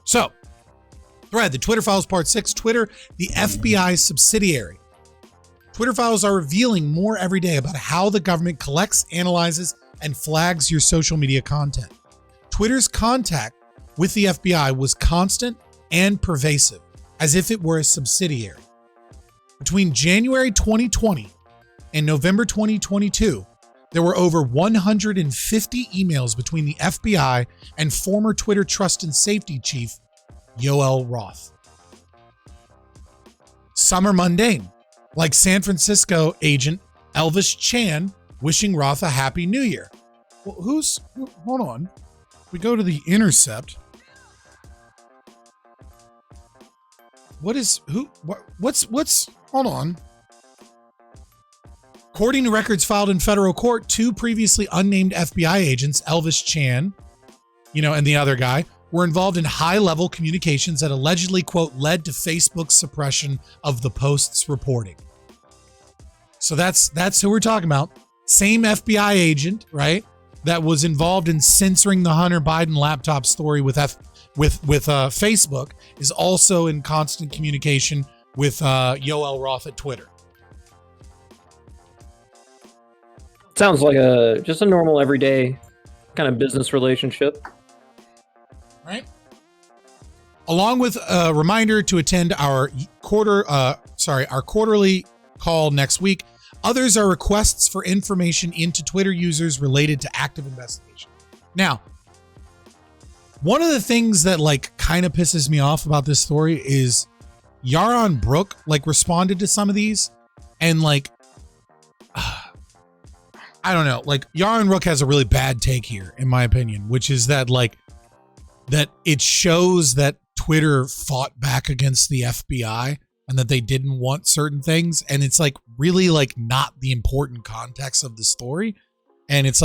So, thread, the Twitter Files Part 6, Twitter, the FBI subsidiary. Twitter files are revealing more every day about how the government collects, analyzes, and flags your social media content. Twitter's contact with the FBI was constant and pervasive, as if it were a subsidiary. Between January 2020 and November 2022, there were over 150 emails between the FBI and former Twitter Trust and Safety Chief, Yoel Roth. Some are mundane, like San Francisco agent Elvis Chan wishing Roth a happy new year. Well, hold on. We go to The Intercept. Hold on. According to records filed in federal court, two previously unnamed FBI agents, Elvis Chan, and the other guy, were involved in high-level communications that allegedly, quote, led to Facebook's suppression of the Post's reporting. So that's who we're talking about. Same FBI agent, right, that was involved in censoring the Hunter Biden laptop story with Facebook is also in constant communication with Yoel Roth at Twitter. Sounds like just a normal everyday kind of business relationship. Right. Along with a reminder to attend our quarterly call next week. Others are requests for information into Twitter users related to active investigation. Now, one of the things that kind of pisses me off about this story is Yaron Brook responded to some of these and I don't know, Yaron Brook has a really bad take here, in my opinion, which is that that it shows that Twitter fought back against the FBI and that they didn't want certain things. And it's really not the important context of the story. And it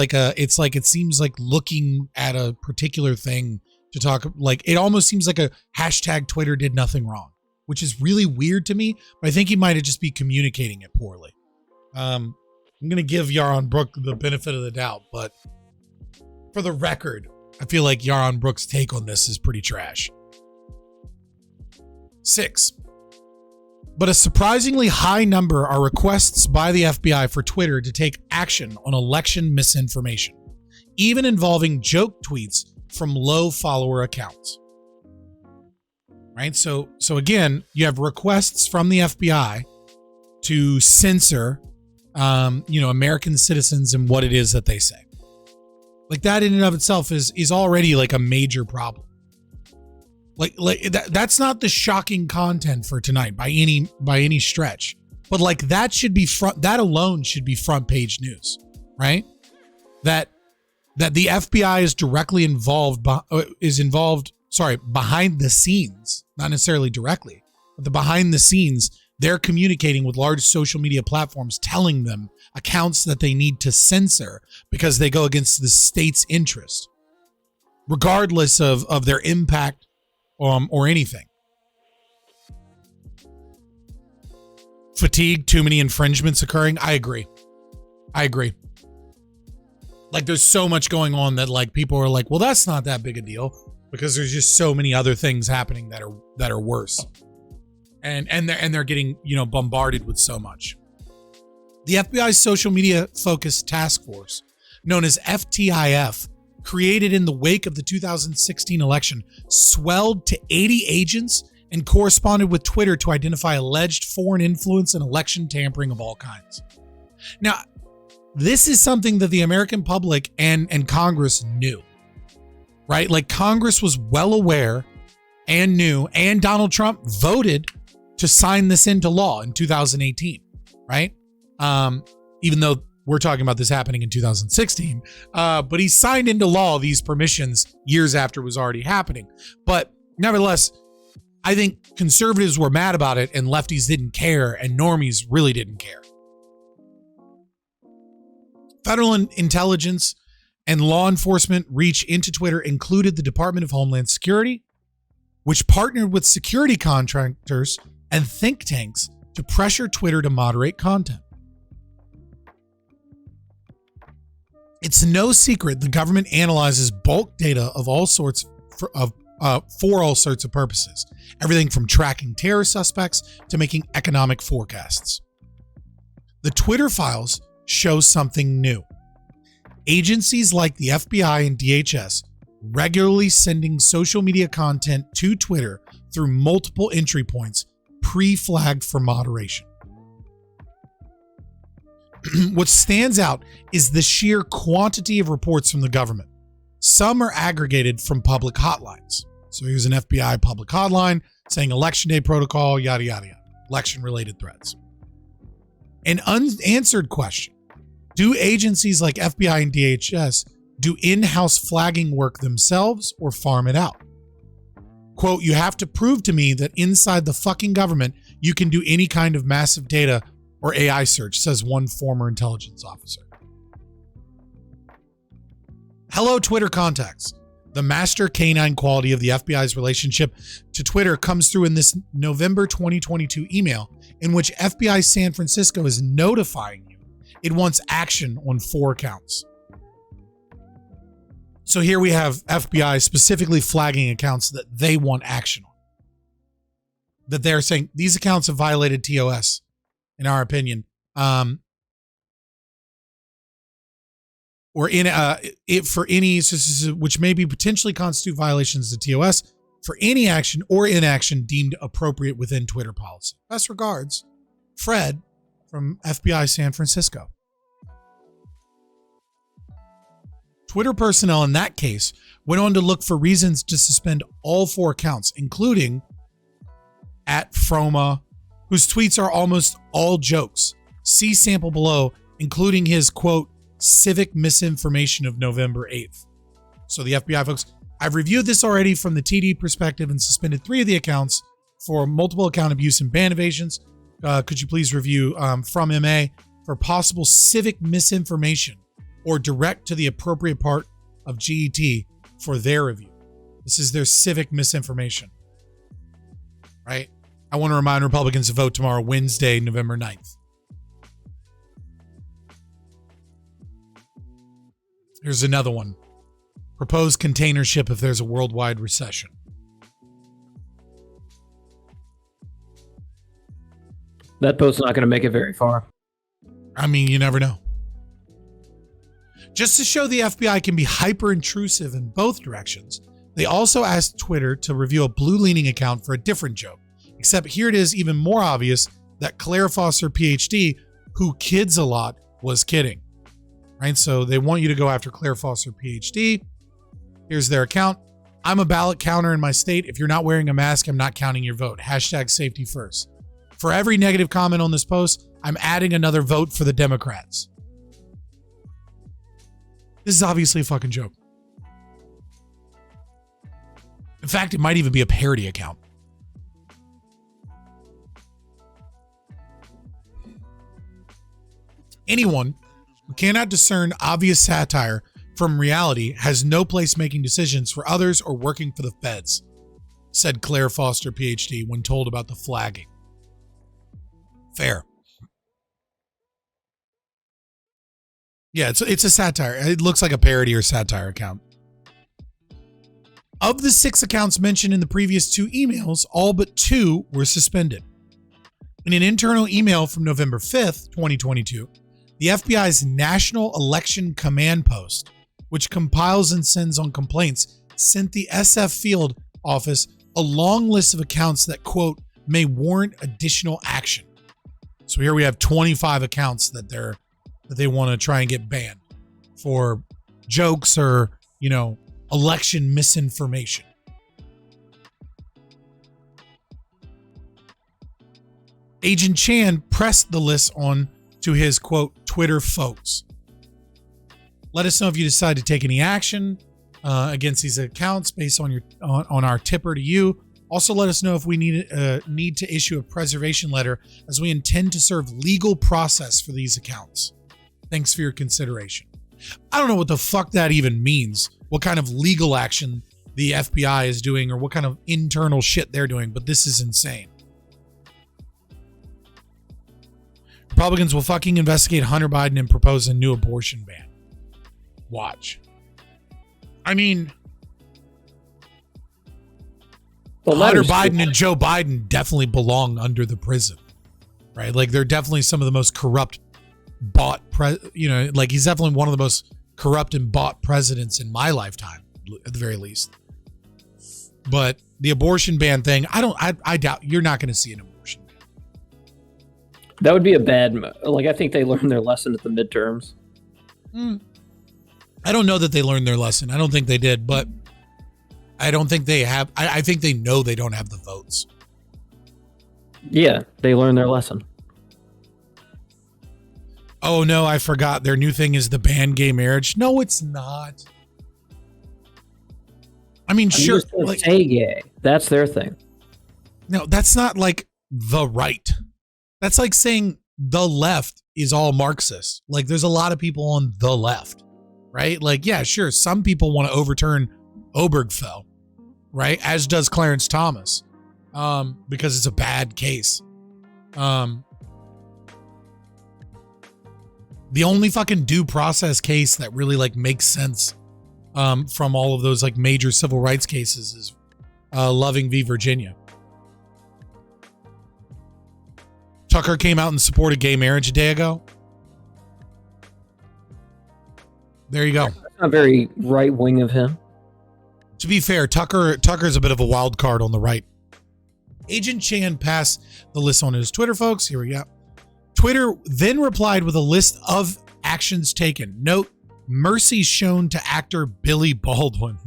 seems like looking at a particular thing to talk, it almost seems like a hashtag Twitter did nothing wrong, which is really weird to me, but I think he might have just be communicating it poorly. I'm going to give Yaron Brook the benefit of the doubt, but for the record, I feel like Yaron Brook's take on this is pretty trash. 6. But a surprisingly high number are requests by the FBI for Twitter to take action on election misinformation, even involving joke tweets from low follower accounts. Right? So again, you have requests from the FBI to censor, American citizens and what it is that they say. That in and of itself is already a major problem. That's not the shocking content for tonight by any stretch, but that should be that alone should be front page news, right? That the FBI is directly involved behind the scenes, not necessarily directly, but behind the scenes, they're communicating with large social media platforms, telling them accounts that they need to censor because they go against the state's interest, regardless of their impact or anything. Fatigue, too many infringements occurring. I agree. There's so much going on that people are well, that's not that big a deal because there's just so many other things happening that are worse. And they're getting, bombarded with so much. The FBI's social media focused task force, known as FTIF, created in the wake of the 2016 election, swelled to 80 agents and corresponded with Twitter to identify alleged foreign influence and election tampering of all kinds. Now, this is something that the American public and Congress knew, right? Congress was well aware and knew, and Donald Trump voted to sign this into law in 2018, right? Even though we're talking about this happening in 2016, but he signed into law these permissions years after it was already happening. But nevertheless, I think conservatives were mad about it and lefties didn't care and normies really didn't care. Federal intelligence and law enforcement reach into Twitter included the Department of Homeland Security, which partnered with security contractors and think tanks to pressure Twitter to moderate content. It's no secret the government analyzes bulk data of all sorts for all sorts of purposes. Everything from tracking terror suspects to making economic forecasts. The Twitter files show something new. Agencies like the FBI and DHS regularly sending social media content to Twitter through multiple entry points pre-flagged for moderation. What stands out is the sheer quantity of reports from the government. Some are aggregated from public hotlines. So here's an FBI public hotline saying election day protocol, yada, yada, yada, election-related threats. An unanswered question. Do agencies like FBI and DHS do in-house flagging work themselves or farm it out? Quote, you have to prove to me that inside the fucking government, you can do any kind of massive data or AI search, says one former intelligence officer. Hello, Twitter contacts. The master canine quality of the FBI's relationship to Twitter comes through in this November 2022 email in which FBI San Francisco is notifying you it wants action on 4 accounts. So here we have FBI specifically flagging accounts that they want action on. That they're saying these accounts have violated TOS, in our opinion. Or for any, which may be potentially constitute violations of TOS, for any action or inaction deemed appropriate within Twitter policy. Best regards, Fred from FBI San Francisco. Twitter personnel in that case went on to look for reasons to suspend all 4 accounts, including @Froma, whose tweets are almost all jokes. See sample below, including his, quote, civic misinformation of November 8th. So the FBI folks, I've reviewed this already from the TD perspective and suspended 3 of the accounts for multiple account abuse and ban evasions. Could you please review from MA for possible civic misinformation or direct to the appropriate part of GET for their review? This is their civic misinformation, right? I want to remind Republicans to vote tomorrow, Wednesday, November 9th. Here's another one. Propose container ship if there's a worldwide recession. That post's not going to make it very far. I mean, you never know. Just to show the FBI can be hyper-intrusive in both directions, they also asked Twitter to review a blue-leaning account for a different joke. Except here it is even more obvious that Claire Foster, PhD, who kids a lot, was kidding. Right? So they want you to go after Claire Foster, PhD. Here's their account. I'm a ballot counter in my state. If you're not wearing a mask, I'm not counting your vote. Hashtag safety first. For every negative comment on this post, I'm adding another vote for the Democrats. This is obviously a fucking joke. In fact, it might even be a parody account. Anyone who cannot discern obvious satire from reality has no place making decisions for others or working for the feds, said Claire Foster, PhD, when told about the flagging. Fair. Yeah, it's a satire. It looks like a parody or satire account. Of the 6 accounts mentioned in the previous 2 emails, all but 2 were suspended. In an internal email from November 5th, 2022, the FBI's National Election Command Post, which compiles and sends on complaints, sent the SF Field Office a long list of accounts that, quote, may warrant additional action. So here we have 25 accounts that they want to try and get banned for jokes or, election misinformation. Agent Chan pressed the list on to his, quote, Twitter folks. Let us know if you decide to take any action against these accounts based on on our tipper to you. Also, let us know if we need to issue a preservation letter, as we intend to serve legal process for these accounts. Thanks for your consideration. I don't know what the fuck that even means, what kind of legal action the FBI is doing or what kind of internal shit they're doing, but this is insane. Republicans will fucking investigate Hunter Biden and propose a new abortion ban. watch. I mean, Well, Hunter letters- Biden and Joe Biden definitely belong under the prison, right? Like they're definitely some of the most corrupt like he's definitely one of the most corrupt and bought presidents in my lifetime, at the very least. But the abortion ban thing, I doubt you're not going to see an abortion ban. That would be a bad. Like, I think they learned their lesson at the midterms. I don't know that they learned their lesson. I don't think they did, but I don't think they have. I think they know they don't have the votes. Yeah, they learned their lesson. Oh no, I forgot. Their new thing is the ban gay marriage. No, it's not. I mean, sure. Just like, say gay. That's their thing. No, that's not like the right. That's like saying the left is all Marxist. Like there's a lot of people on the left, right? Like, yeah, sure. Some people want to overturn Obergefell, right? As does Clarence Thomas, because it's a bad case. The only fucking due process case that really like makes sense from all of those like major civil rights cases is Loving v. Virginia. Tucker came out and supported gay marriage a day ago. There you go. That's not very right wing of him. To be fair, Tucker's a bit of a wild card on the right. Agent Chan passed the list on his Twitter, folks. Here we go. Twitter then replied with a list of actions taken. Note, mercy shown to actor Billy Baldwin.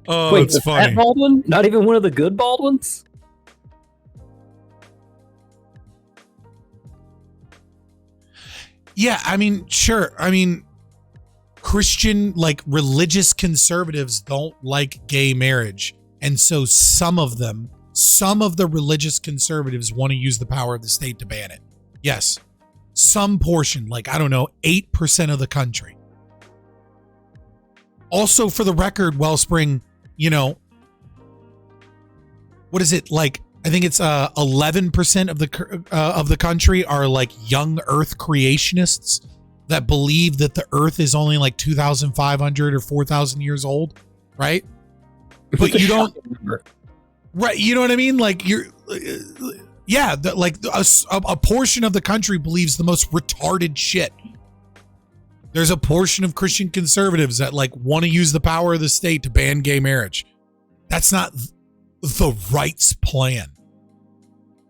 Oh, Wait, that's funny. That Baldwin? Not even one of the good Baldwins? Yeah, I mean, sure. I mean, Christian, like religious conservatives don't like gay marriage. And so some of the religious conservatives want to use the power of the state to ban it. Yes. Some portion, like, I don't know, 8% of the country. Also, for the record, Wellspring, what is it like? I think it's 11% of the country are like young Earth creationists that believe that the Earth is only like 2,500 or 4,000 years old, right? But you don't, right? You know what I mean? Like a portion of the country believes the most retarded shit. There's a portion of Christian conservatives that like want to use the power of the state to ban gay marriage. That's not the right's plan.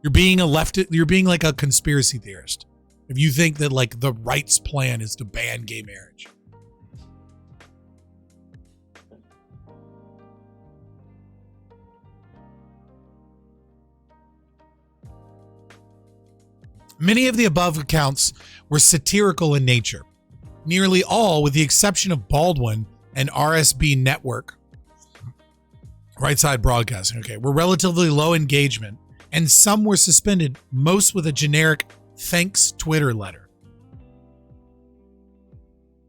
You're being like a conspiracy theorist if you think that like the right's plan is to ban gay marriage. Many of the above accounts were satirical in nature. Nearly all, with the exception of Baldwin and RSB Network, Right Side Broadcasting, okay, were relatively low engagement, and some were suspended, most with a generic thanks Twitter letter.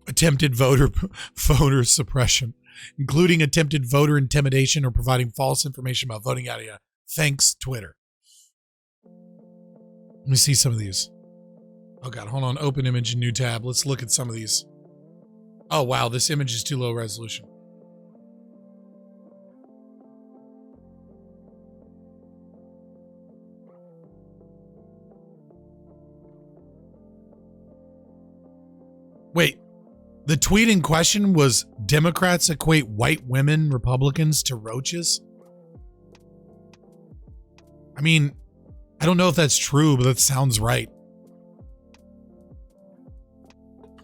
Attempted voter suppression, including attempted voter intimidation or providing false information about voting out of here. Thanks Twitter. Let me see some of these. Oh God, hold on. Open image, new tab. Let's look at some of these. Oh wow, this image is too low resolution. Wait, the tweet in question was Democrats equate white women Republicans to roaches? I mean, I don't know if that's true, but that sounds right.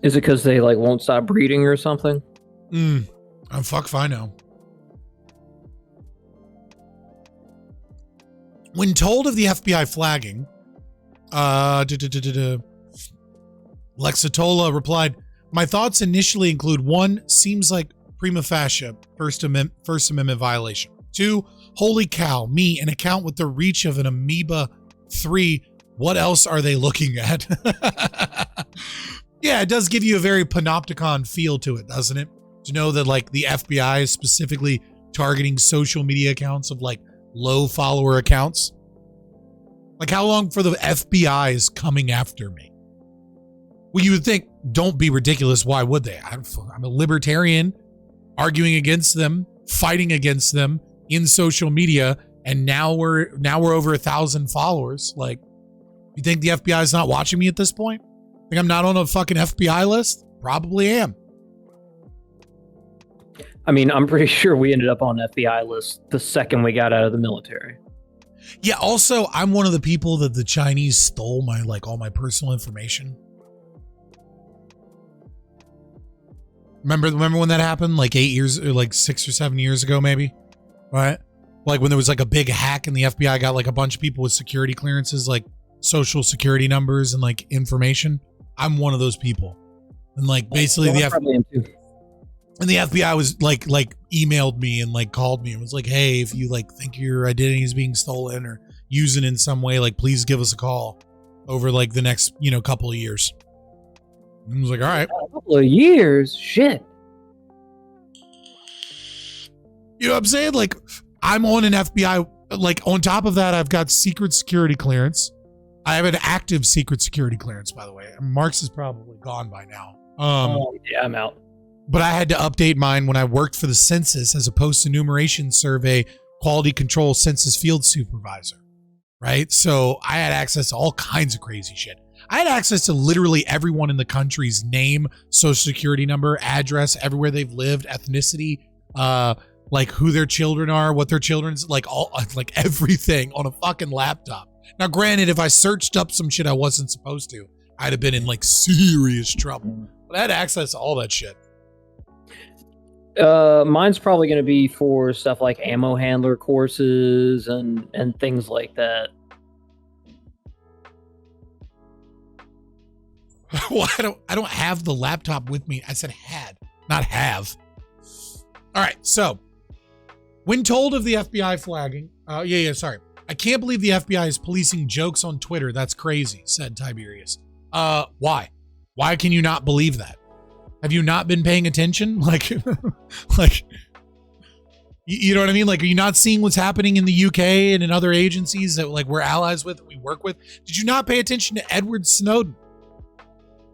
Is it because they like won't stop breeding or something? Fuck if I know. When told of the FBI flagging, Lexitola replied, "My thoughts initially include 1, seems like prima facie First Amendment violation. 2, holy cow, me, an account with the reach of an amoeba. 3, what else are they looking at?" Yeah, it does give you a very panopticon feel to it, doesn't it? To know that like the FBI is specifically targeting social media accounts of like low follower accounts. Like how long for the FBI is coming after me? Well, you would think, don't be ridiculous. Why would they? I'm a libertarian arguing against them, fighting against them in social media, and now we're over 1,000 followers. Like, you think the FBI is not watching me at this point? Think I'm not on a fucking FBI list? Probably am. I mean, I'm pretty sure we ended up on FBI list the second we got out of the military. Yeah, also, I'm one of the people that the Chinese stole my, like, all my personal information. Remember when that happened? Like 8 years, or like 6 or 7 years ago, maybe? Right? Like when there was like a big hack and the FBI got like a bunch of people with security clearances, like social security numbers and like information. I'm one of those people. And like basically the FBI was like emailed me and like called me and was like, hey, if you like think your identity is being stolen or using in some way, like please give us a call over like the next, couple of years. And I was like, all right. A couple of years? Shit. You know what I'm saying? Like, I'm on an FBI, like, on top of that, I've got secret security clearance. I have an active secret security clearance, by the way. Mark's is probably gone by now. Yeah, I'm out. But I had to update mine when I worked for the census as a post-enumeration survey quality control census field supervisor, right? So I had access to all kinds of crazy shit. I had access to literally everyone in the country's name, social security number, address, everywhere they've lived, ethnicity, like who their children are, what their children's like, all like everything on a fucking laptop. Now, granted, if I searched up some shit I wasn't supposed to, I'd have been in like serious trouble. But I had access to all that shit. Mine's probably going to be for stuff like ammo handler courses and things like that. Well, I don't have the laptop with me. I said had, not have. All right. So when told of the FBI flagging, sorry. I can't believe the FBI is policing jokes on Twitter. That's crazy, said Tiberius. Why? Why can you not believe that? Have you not been paying attention? Like, you know what I mean? Like, are you not seeing what's happening in the UK and in other agencies that like we're allies with, we work with? Did you not pay attention to Edward Snowden?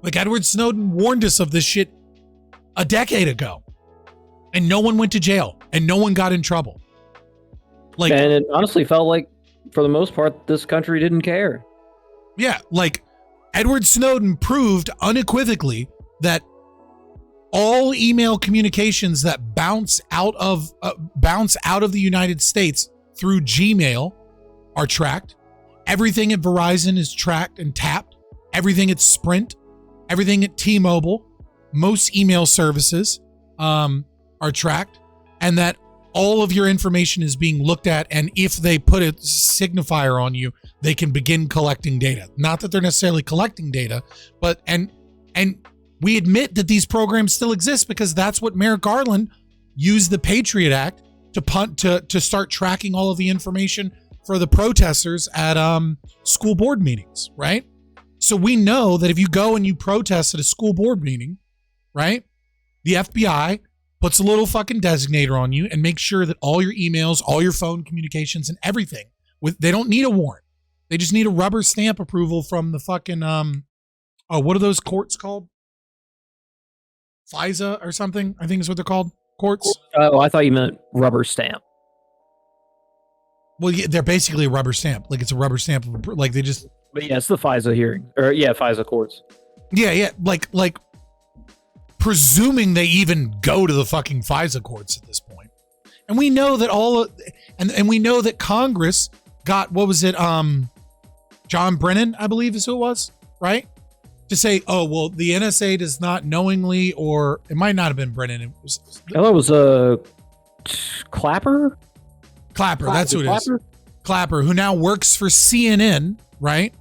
Like, Edward Snowden warned us of this shit a decade ago, and no one went to jail and no one got in trouble. Like, and it honestly felt like, for the most part, this country didn't care. Yeah, like Edward Snowden proved unequivocally that all email communications that bounce out of the United States through Gmail are tracked. Everything at Verizon is tracked and tapped. Everything at Sprint, everything at T-Mobile, most email services are tracked, and that all of your information is being looked at, and if they put a signifier on you, they can begin collecting data. Not that they're necessarily collecting data, but and we admit that these programs still exist because that's what Merrick Garland used the Patriot Act to start tracking all of the information for the protesters at school board meetings, right? So we know that if you go and you protest at a school board meeting, right, the FBI puts a little fucking designator on you and makes sure that all your emails, all your phone communications, and everything, they don't need a warrant. They just need a rubber stamp approval from the fucking what are those courts called? FISA or something, I think is what they're called. Courts. Oh, I thought you meant rubber stamp. Well, yeah, they're basically a rubber stamp. Like, it's a rubber stamp. Like, they just. But yeah, it's the FISA hearing, or yeah, FISA courts. Yeah. Like, presuming they even go to the fucking FISA courts at this point. And we know that and we know that Congress got, what was it? John Brennan, I believe is who it was, right? To say, oh, well, the NSA does not knowingly, or it might not have been Brennan. It was Clapper? Clapper, that's who it is. Clapper, who now works for CNN, right?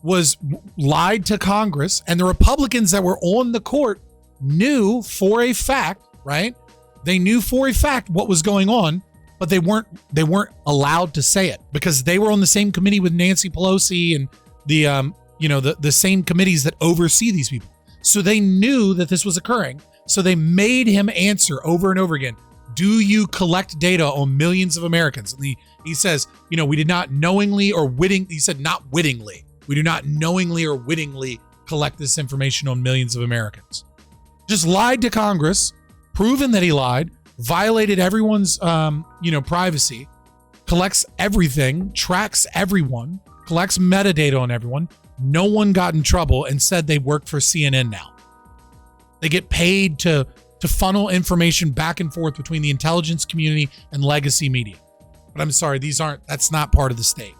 Was lied to Congress, and the Republicans that were on the court knew for a fact, right? They knew for a fact what was going on, but they weren't allowed to say it because they were on the same committee with Nancy Pelosi and the same committees that oversee these people. So they knew that this was occurring. So they made him answer over and over again. Do you collect data on millions of Americans? And he says, we did not knowingly or witting. He said, not wittingly. We do not knowingly or wittingly collect this information on millions of Americans. Just lied to Congress, proven that he lied, violated everyone's, privacy, collects everything, tracks everyone, collects metadata on everyone. No one got in trouble and said they work for CNN now. They get paid to funnel information back and forth between the intelligence community and legacy media. But I'm sorry, that's not part of the state.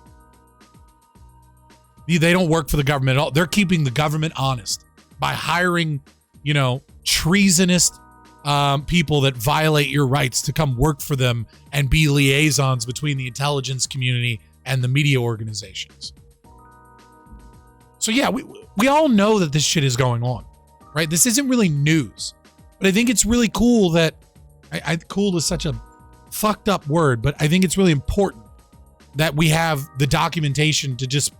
They don't work for the government at all. They're keeping the government honest by hiring, treasonous people that violate your rights to come work for them and be liaisons between the intelligence community and the media organizations. So yeah, we all know that this shit is going on, right? This isn't really news, but I think it's really cool that cool is such a fucked up word, but I think it's really important that we have the documentation to just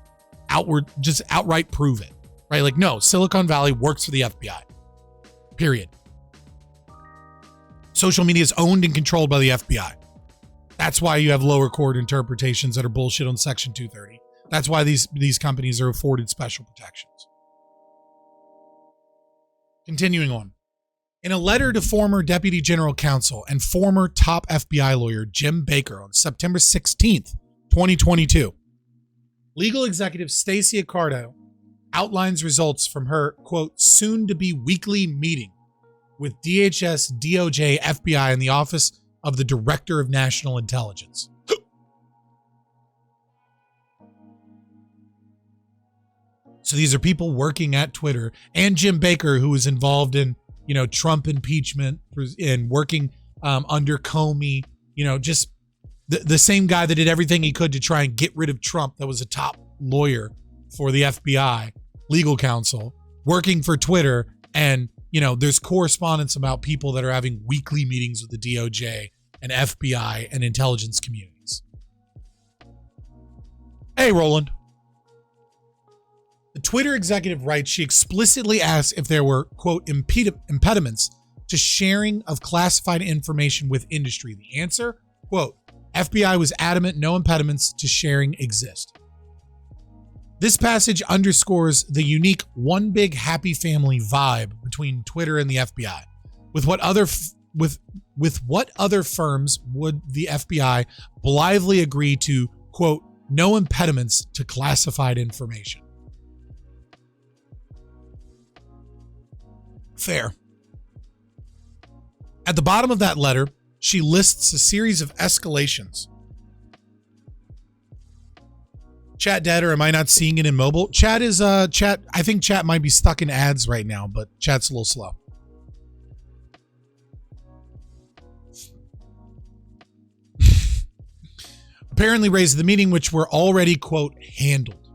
outright prove it, right? Like, no, Silicon Valley works for the FBI, period. Social media is owned and controlled by the FBI. That's why you have lower court interpretations that are bullshit on Section 230. That's why these companies are afforded special protections. Continuing on. In a letter to former Deputy General Counsel and former top FBI lawyer Jim Baker on September 16th, 2022, legal executive Stacey Accardo outlines results from her, quote, soon-to-be weekly meeting with DHS, DOJ, FBI, and the Office of the Director of National Intelligence. So these are people working at Twitter, and Jim Baker, who was involved in, Trump impeachment and working under Comey, just the same guy that did everything he could to try and get rid of Trump, that was a top lawyer for the FBI, legal counsel, working for Twitter. And, there's correspondence about people that are having weekly meetings with the DOJ and FBI and intelligence communities. Hey, Roland. The Twitter executive writes she explicitly asked if there were, quote, impediments to sharing of classified information with industry. The answer, quote, FBI was adamant no impediments to sharing exist. This passage underscores the unique one big happy family vibe between Twitter and the FBI. With what other firms would the FBI blithely agree to, quote, no impediments to classified information? Fair. At the bottom of that letter, she lists a series of escalations. Chat dead, or am I not seeing it in mobile? Chat is chat. I think chat might be stuck in ads right now, but chat's a little slow. Apparently raised the meeting, which were already, quote, handled.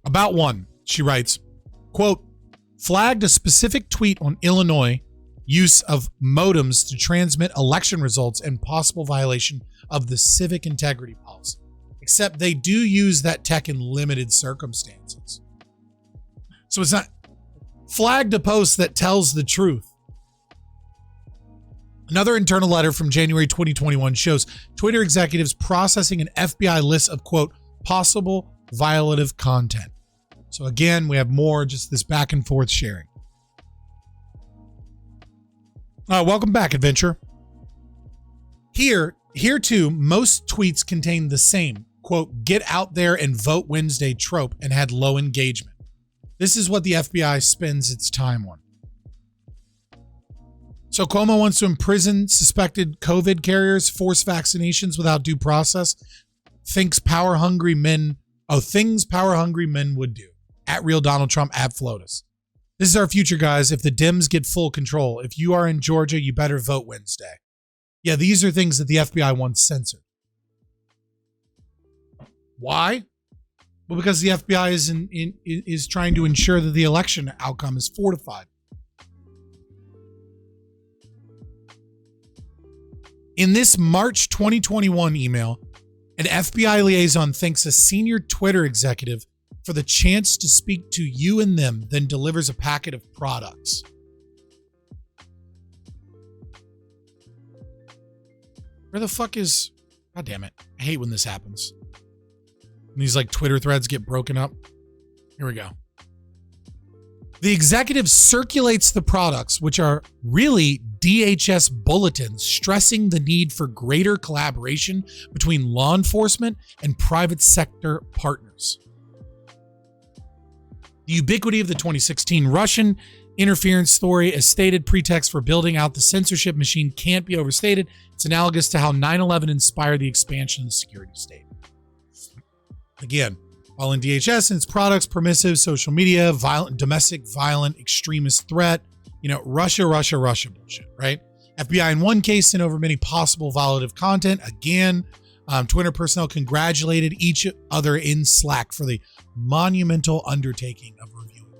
About one, she writes, quote, flagged a specific tweet on Illinois use of modems to transmit election results and possible violation of the civic integrity policy. Except they do use that tech in limited circumstances. So it's not flagged a post that tells the truth. Another internal letter from January 2021 shows Twitter executives processing an FBI list of, quote, possible violative content. So again, we have more just this back and forth sharing. Welcome back, adventurer. Here too, most tweets contain the same, quote, get out there and vote Wednesday trope and had low engagement. This is what the FBI spends its time on. So Cuomo wants to imprison suspected COVID carriers, force vaccinations without due process, things power-hungry men would do. At Real Donald Trump, at FLOTUS. This is our future, guys. If the Dems get full control, if you are in Georgia, you better vote Wednesday. Yeah, these are things that the FBI wants censored. Why? Well, because the FBI is trying to ensure that the election outcome is fortified. In this March 2021 email, an FBI liaison thanks a senior Twitter executive for the chance to speak to you and them, then delivers a packet of products. Where the fuck is... God damn it. I hate when this happens. And these like Twitter threads get broken up. Here we go. The executive circulates the products, which are really DHS bulletins stressing the need for greater collaboration between law enforcement and private sector partners. The ubiquity of the 2016 Russian interference story as stated pretext for building out the censorship machine can't be overstated. It's analogous to how 9/11 inspired the expansion of the security state. Again, while in DHS and its products, permissive social media, violent, domestic, violent, extremist threat, Russia bullshit, right? FBI in one case sent over many possible violative content. Again, Twitter personnel congratulated each other in Slack for the monumental undertaking of reviewing.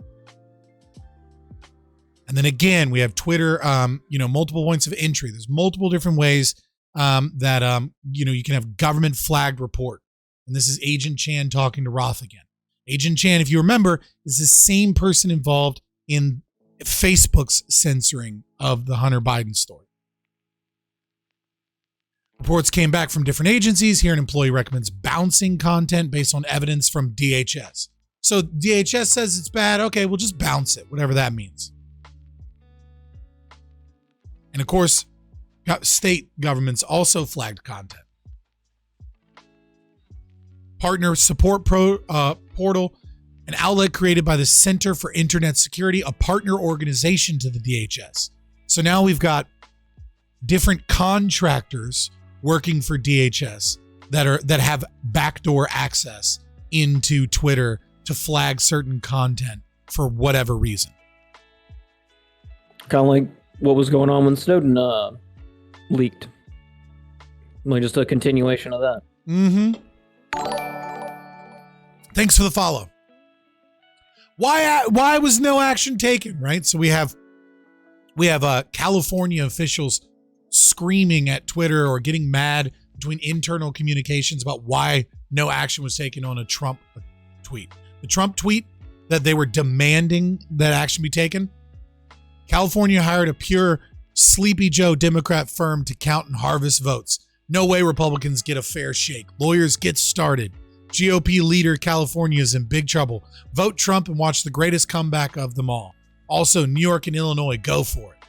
And then again, we have Twitter, multiple points of entry. There's multiple different ways that you can have government flagged report. And this is Agent Chan talking to Roth again. Agent Chan, if you remember, is the same person involved in Facebook's censoring of the Hunter Biden story. Reports came back from different agencies. Here, an employee recommends bouncing content based on evidence from DHS. So DHS says it's bad. Okay, we'll just bounce it, whatever that means. And of course, state governments also flagged content. Partner Support Portal, an outlet created by the Center for Internet Security, a partner organization to the DHS. So now we've got different contractors working for DHS that have backdoor access into Twitter to flag certain content for whatever reason. Kind of like what was going on when Snowden leaked. Like just a continuation of that. Mm-hmm. Thanks for the follow. Why was no action taken, right? So we have California officials screaming at Twitter or getting mad between internal communications about why no action was taken on a Trump tweet. The Trump tweet that they were demanding that action be taken. California hired a pure Sleepy Joe Democrat firm to count and harvest votes. No way Republicans get a fair shake. Lawyers get started. GOP leader California is in big trouble. Vote Trump and watch the greatest comeback of them all. Also, New York and Illinois, go for it.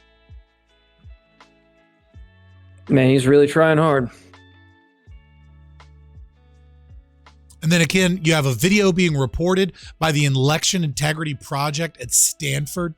Man, he's really trying hard. And then again, you have a video being reported by the Election Integrity Project at Stanford.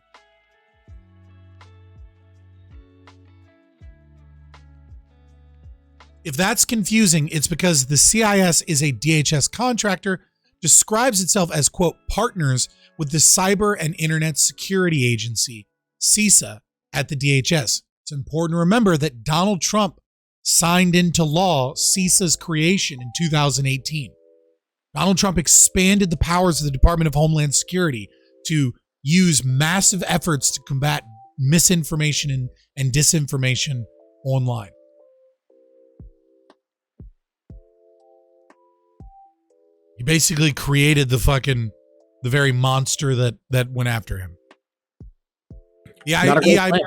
If that's confusing, it's because the CIS is a DHS contractor, describes itself as, quote, partners with the Cyber and Internet Security Agency, CISA, at the DHS. It's important to remember that Donald Trump signed into law CISA's creation in 2018. Donald Trump expanded the powers of the Department of Homeland Security to use massive efforts to combat misinformation and disinformation online. He basically created the very monster that went after him. The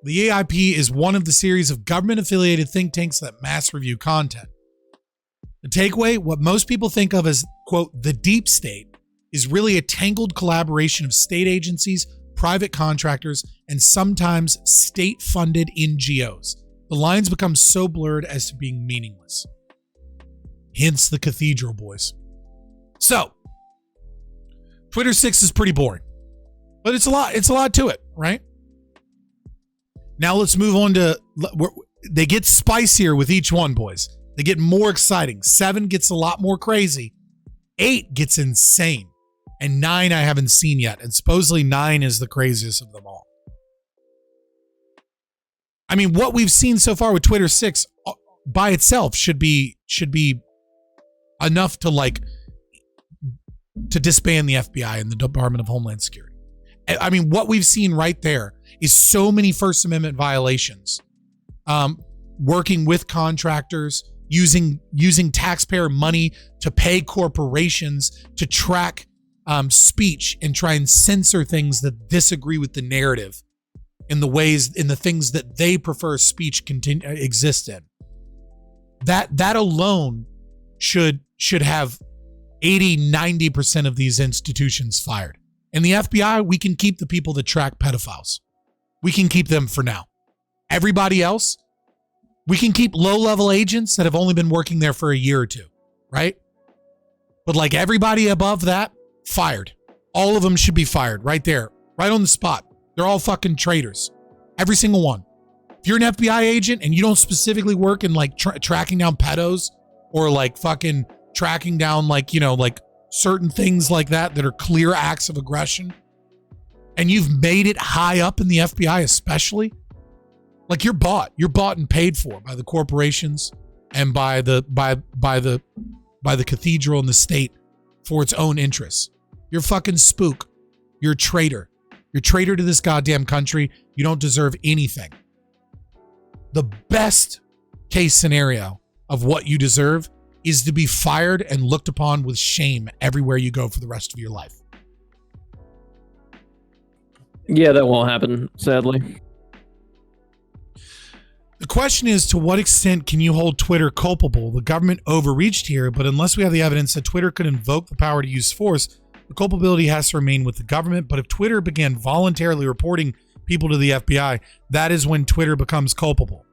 EIP is one of the series of government-affiliated think tanks that mass review content. The takeaway, what most people think of as, quote, the deep state, is really a tangled collaboration of state agencies, private contractors, and sometimes state-funded NGOs. The lines become so blurred as to being meaningless. Hence the Cathedral Boys. So, Twitter 6 is pretty boring, but it's a lot to it, right? Now let's move on to, they get spicier with each one, boys. They get more exciting. 7 gets a lot more crazy. 8 gets insane. And 9 I haven't seen yet. And supposedly 9 is the craziest of them all. I mean, what we've seen so far with Twitter 6 by itself should be enough to disband the FBI and the Department of Homeland Security. I mean, what we've seen right there is so many First Amendment violations. Working with contractors, using taxpayer money to pay corporations to track speech and try and censor things that disagree with the narrative in the things that they prefer speech exist in. That alone should have 90% of these institutions fired. In the FBI, we can keep the people that track pedophiles. We can keep them for now. Everybody else, we can keep low-level agents that have only been working there for a year or two, right? But like everybody above that, fired. All of them should be fired right there, right on the spot. They're all fucking traitors. Every single one. If you're an FBI agent and you don't specifically work in like tracking down pedos or like fucking tracking down like, you know, like certain things like that that are clear acts of aggression, and you've made it high up in the FBI especially, like you're bought and paid for by the corporations and by the cathedral and the state for its own interests. You're a fucking spook. You're a traitor. You're a traitor to this goddamn country. You don't deserve anything. The best case scenario of what you deserve is to be fired and looked upon with shame everywhere you go for the rest of your life. Yeah, that won't happen, sadly. The question is, to what extent can you hold Twitter culpable? The government overreached here, but unless we have the evidence that Twitter could invoke the power to use force, the culpability has to remain with the government. But if Twitter began voluntarily reporting people to the FBI, that is when Twitter becomes culpable.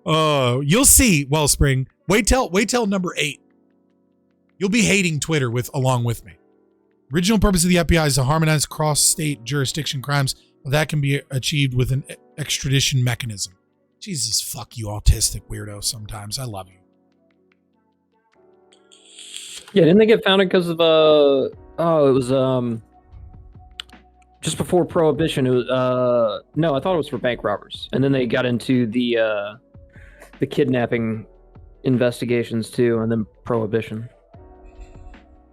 You'll see, Wellspring. Wait till number 8. You'll be hating Twitter along with me. Original purpose of the FBI is to harmonize cross-state jurisdiction crimes. That can be achieved with an extradition mechanism. Jesus, fuck you, autistic weirdo. Sometimes I love you. Yeah, didn't they get founded because of it was just before Prohibition. It was no, I thought it was for bank robbers, and then they got into the kidnapping investigations too, and then Prohibition.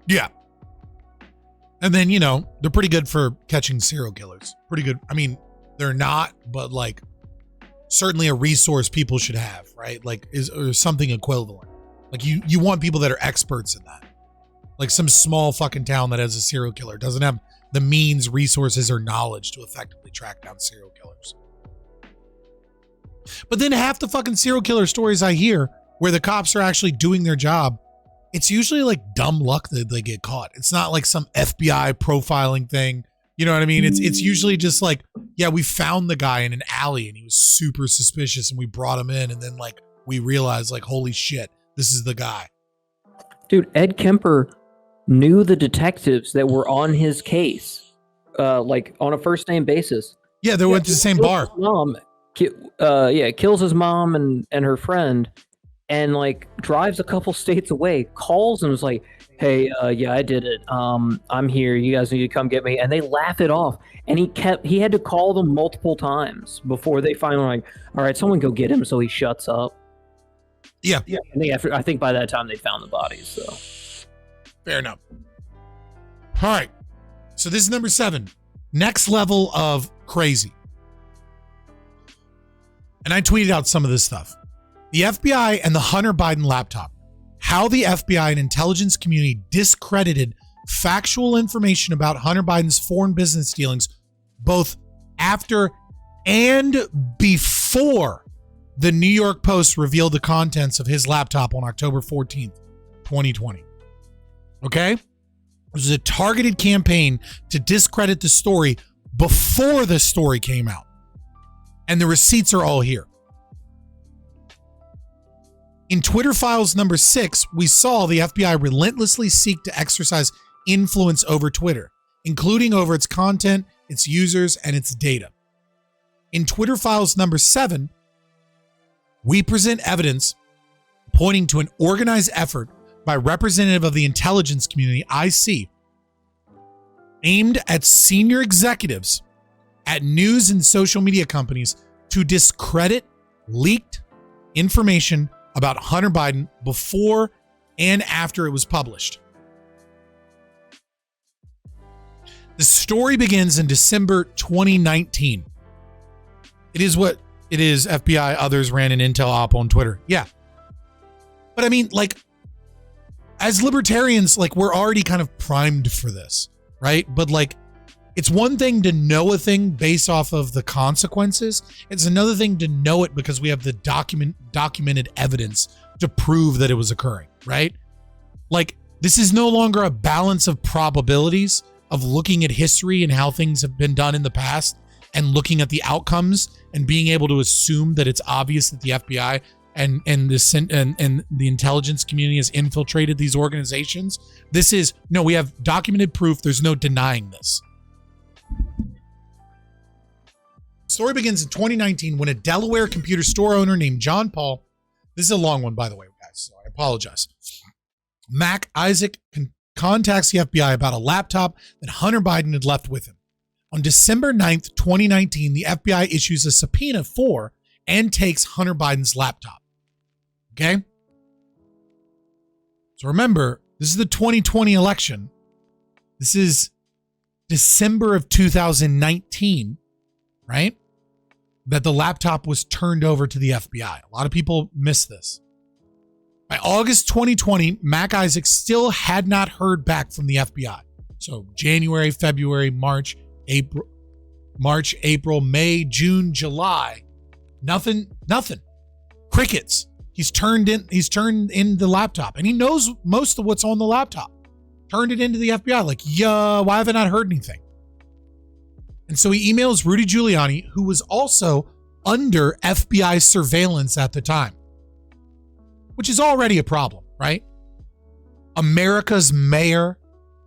Yeah. And then, you know, they're pretty good for catching serial killers. Pretty good. I mean, they're not, but like certainly a resource people should have, right? Like or something equivalent. Like you want people that are experts in that. Like some small fucking town that has a serial killer doesn't have the means, resources, or knowledge to effectively track down serial killers. But then half the fucking serial killer stories I hear where the cops are actually doing their job, it's usually like dumb luck that they get caught. It's not like some FBI profiling thing. You know what I mean? It's usually just like, yeah, we found the guy in an alley and he was super suspicious and we brought him in, and then like we realized like, holy shit, this is the guy. Dude, Ed Kemper knew the detectives that were on his case, like on a first name basis. Yeah, they went to the same bar. Kills his mom and her friend, and like drives a couple states away, calls and was like, hey, yeah, I did it. I'm here. You guys need to come get me. And they laugh it off. And he had to call them multiple times before they finally like, all right, someone go get him. So he shuts up. Yeah. And I think by that time they found the bodies. So fair enough. All right. So this is number 7. Next level of crazy. And I tweeted out some of this stuff. The FBI and the Hunter Biden laptop. How the FBI and intelligence community discredited factual information about Hunter Biden's foreign business dealings, both after and before the New York Post revealed the contents of his laptop on October 14th, 2020. Okay? It was a targeted campaign to discredit the story before the story came out. And the receipts are all here. In Twitter Files number 6, we saw the FBI relentlessly seek to exercise influence over Twitter, including over its content, its users, and its data. In Twitter Files number 7, we present evidence pointing to an organized effort by representative of the intelligence community, IC, aimed at senior executives at news and social media companies to discredit leaked information about Hunter Biden before and after it was published. The story begins in December 2019. It is what it is. FBI, others ran an intel op on Twitter. Yeah. But I mean, like, as libertarians, like, we're already kind of primed for this, right? But like, it's one thing to know a thing based off of the consequences. It's another thing to know it because we have the documented evidence to prove that it was occurring, right? Like, this is no longer a balance of probabilities of looking at history and how things have been done in the past and looking at the outcomes and being able to assume that it's obvious that the FBI and the intelligence community has infiltrated these organizations. This is, no, we have documented proof. There's no denying this. The story begins in 2019 when a Delaware computer store owner named John Paul, this is a long one, by the way, guys, so I apologize. Mac Isaac contacts the FBI about a laptop that Hunter Biden had left with him. On December 9th, 2019, the FBI issues a subpoena for and takes Hunter Biden's laptop. Okay? So remember, this is the 2020 election. This is December of 2019, right? That the laptop was turned over to the FBI. A lot of people miss this. By August 2020, Mac Isaac still had not heard back from the FBI. So January, February, March, April, May, June, July. Nothing. Crickets. He's turned in the laptop, and he knows most of what's on the laptop. Turned it into the FBI. Like, yeah, why have I not heard anything? And so he emails Rudy Giuliani, who was also under FBI surveillance at the time, which is already a problem, right? America's mayor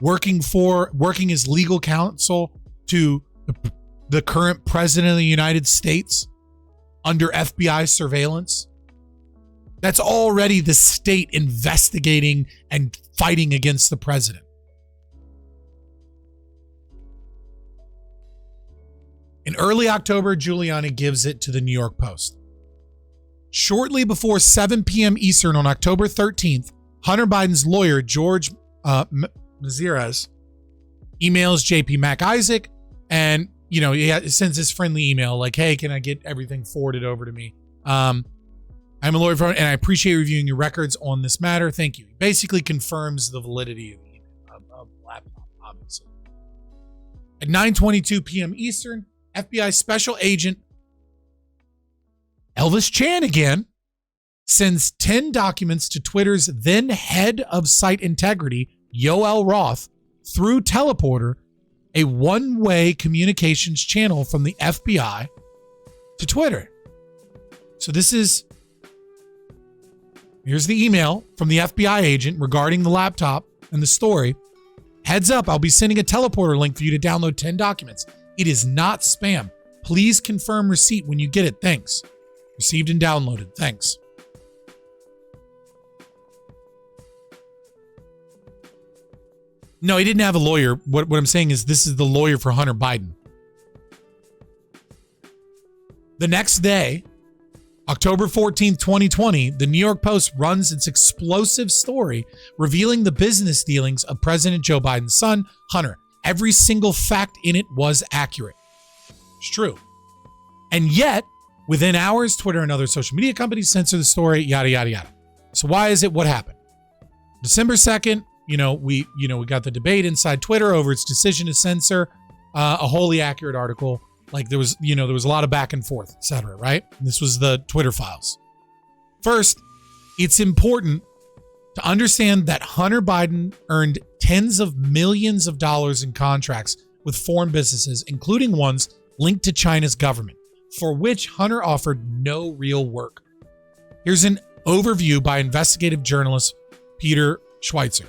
working as legal counsel to the current president of the United States under FBI surveillance. That's already the state investigating and fighting against the president. In early October, Giuliani gives it to the New York Post. Shortly before 7 p.m. Eastern on October 13th, Hunter Biden's lawyer, George Maziras, emails JP Mac Isaac, and he sends his friendly email like, "Hey, can I get everything forwarded over to me? I'm a lawyer and I appreciate reviewing your records on this matter. Thank you." He basically confirms the validity of the laptop, obviously. At 9:22 p.m. Eastern, FBI Special Agent Elvis Chan again sends 10 documents to Twitter's then head of site integrity, Yoel Roth, through Teleporter, a one-way communications channel from the FBI to Twitter. So here's the email from the FBI agent regarding the laptop and the story. "Heads up, I'll be sending a Teleporter link for you to download 10 documents. It is not spam. Please confirm receipt when you get it. Thanks. Received and downloaded. Thanks." No, he didn't have a lawyer. What I'm saying is this is the lawyer for Hunter Biden. The next day, October 14th, 2020, the New York Post runs its explosive story revealing the business dealings of President Joe Biden's son, Hunter. Every single fact in it was accurate. It's true. And yet, within hours, Twitter and other social media companies censor the story, yada, yada, yada. So why is it? What happened? December 2nd, we got the debate inside Twitter over its decision to censor a wholly accurate article. Like there was a lot of back and forth, etc. Right? And this was the Twitter files. First, it's important to understand that Hunter Biden earned tens of millions of dollars in contracts with foreign businesses, including ones linked to China's government, for which Hunter offered no real work. Here's an overview by investigative journalist Peter Schweitzer.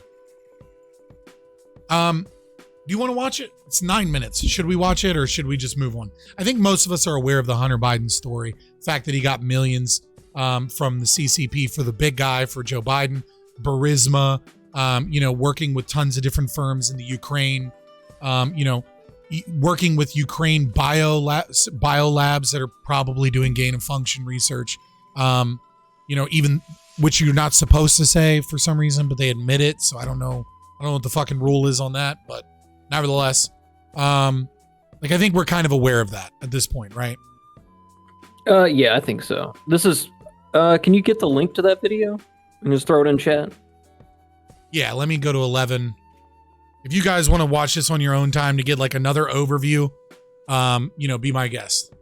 Do you want to watch it? It's 9 minutes. Should we watch it or should we just move on? I think most of us are aware of the Hunter Biden story. The fact that he got millions from the CCP for the big guy, for Joe Biden, Burisma, working with tons of different firms in the Ukraine, working with Ukraine biolabs that are probably doing gain of function research, even which you're not supposed to say for some reason, but they admit it. So I don't know what the fucking rule is on that, but nevertheless, I think we're kind of aware of that at this point, right? Yeah, I think so. This is, can you get the link to that video and just throw it in chat? Yeah, let me go to 11. If you guys want to watch this on your own time to get like another overview, be my guest.